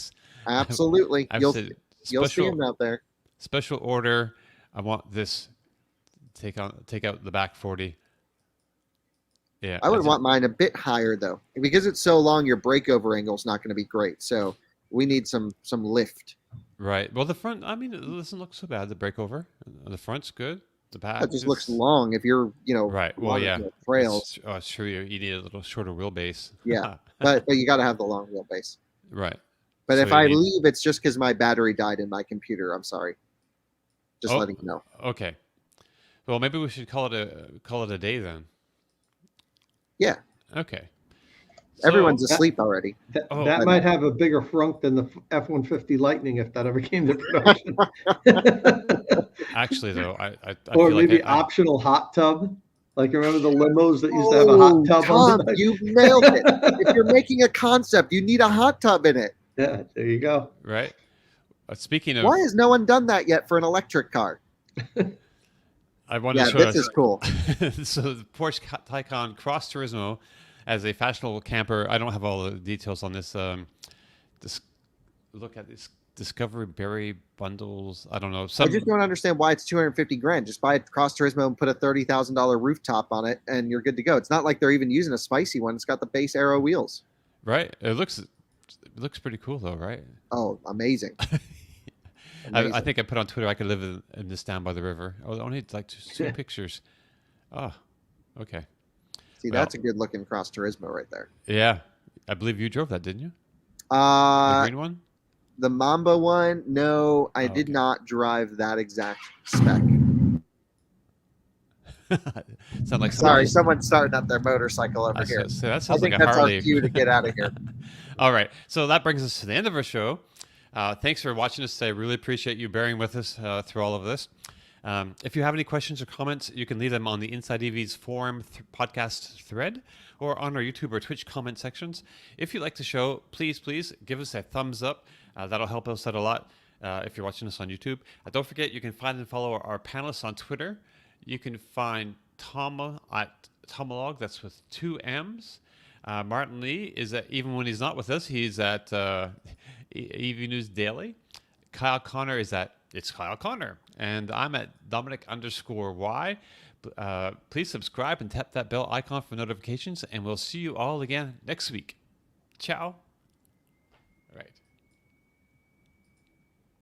Absolutely, you'll see them out there. Special order. I want this. Take out the back 40. Yeah, I would want mine a bit higher though, because it's so long. Your breakover angle is not going to be great, so we need some lift. Right. Well, the front. I mean, it doesn't look so bad. The breakover, the front's good. The back. It just looks long. If you're, right. Well, yeah. Trails. It's true. You need a little shorter wheelbase. Yeah, but you got to have the long wheelbase. Right. But so if I leave, it's just because my battery died in my computer. I'm sorry. Just letting you know. Okay. Well, maybe we should call it a day then. Yeah. Okay. So, everyone's asleep already. That might have a bigger frunk than the F-150 Lightning if that ever came to production. Actually, though, I or feel maybe like optional hot tub. Like, remember the limos that used to have a hot tub? Tom, you nailed it. If you're making a concept, you need a hot tub in it. Yeah, there you go. Right. Speaking of, why has no one done that yet for an electric car? I want to show this is cool. So the Porsche Taycan Cross Turismo as a fashionable camper. I don't have all the details on this. Look at this Discovery Berry bundles. I don't know. I just don't understand why it's $250,000. Just buy a Cross Turismo and put a $30,000 rooftop on it, and you're good to go. It's not like they're even using a spicy one. It's got the base aero wheels. Right. It looks pretty cool though, right? Oh, amazing. I think I put on Twitter I could live in this down by the river. Oh, only like two pictures. Oh, okay. See, that's a good looking Cross Turismo right there. Yeah, I believe you drove that, didn't you? The green one. The Mamba one? No, I did not drive that exact spec. Sound like sorry, someone's starting up their motorcycle over here. That sounds like a that's Harley. Our cue to get out of here. All right, so that brings us to the end of our show. Thanks for watching us today. I really appreciate you bearing with us through all of this. If you have any questions or comments, you can leave them on the Inside EV's forum podcast thread or on our YouTube or Twitch comment sections. If you like the show, please give us a thumbs up. That'll help us out a lot if you're watching us on YouTube. Don't forget, you can find and follow our panelists on Twitter. You can find Tom at Tomolog, that's with 2 M's. Martin Lee is at, even when he's not with us, he's at EV News Daily. Kyle Connor is at It's Kyle Connor. And I'm at Dominic_Y. Please subscribe and tap that bell icon for notifications, and we'll see you all again next week. Ciao. All right.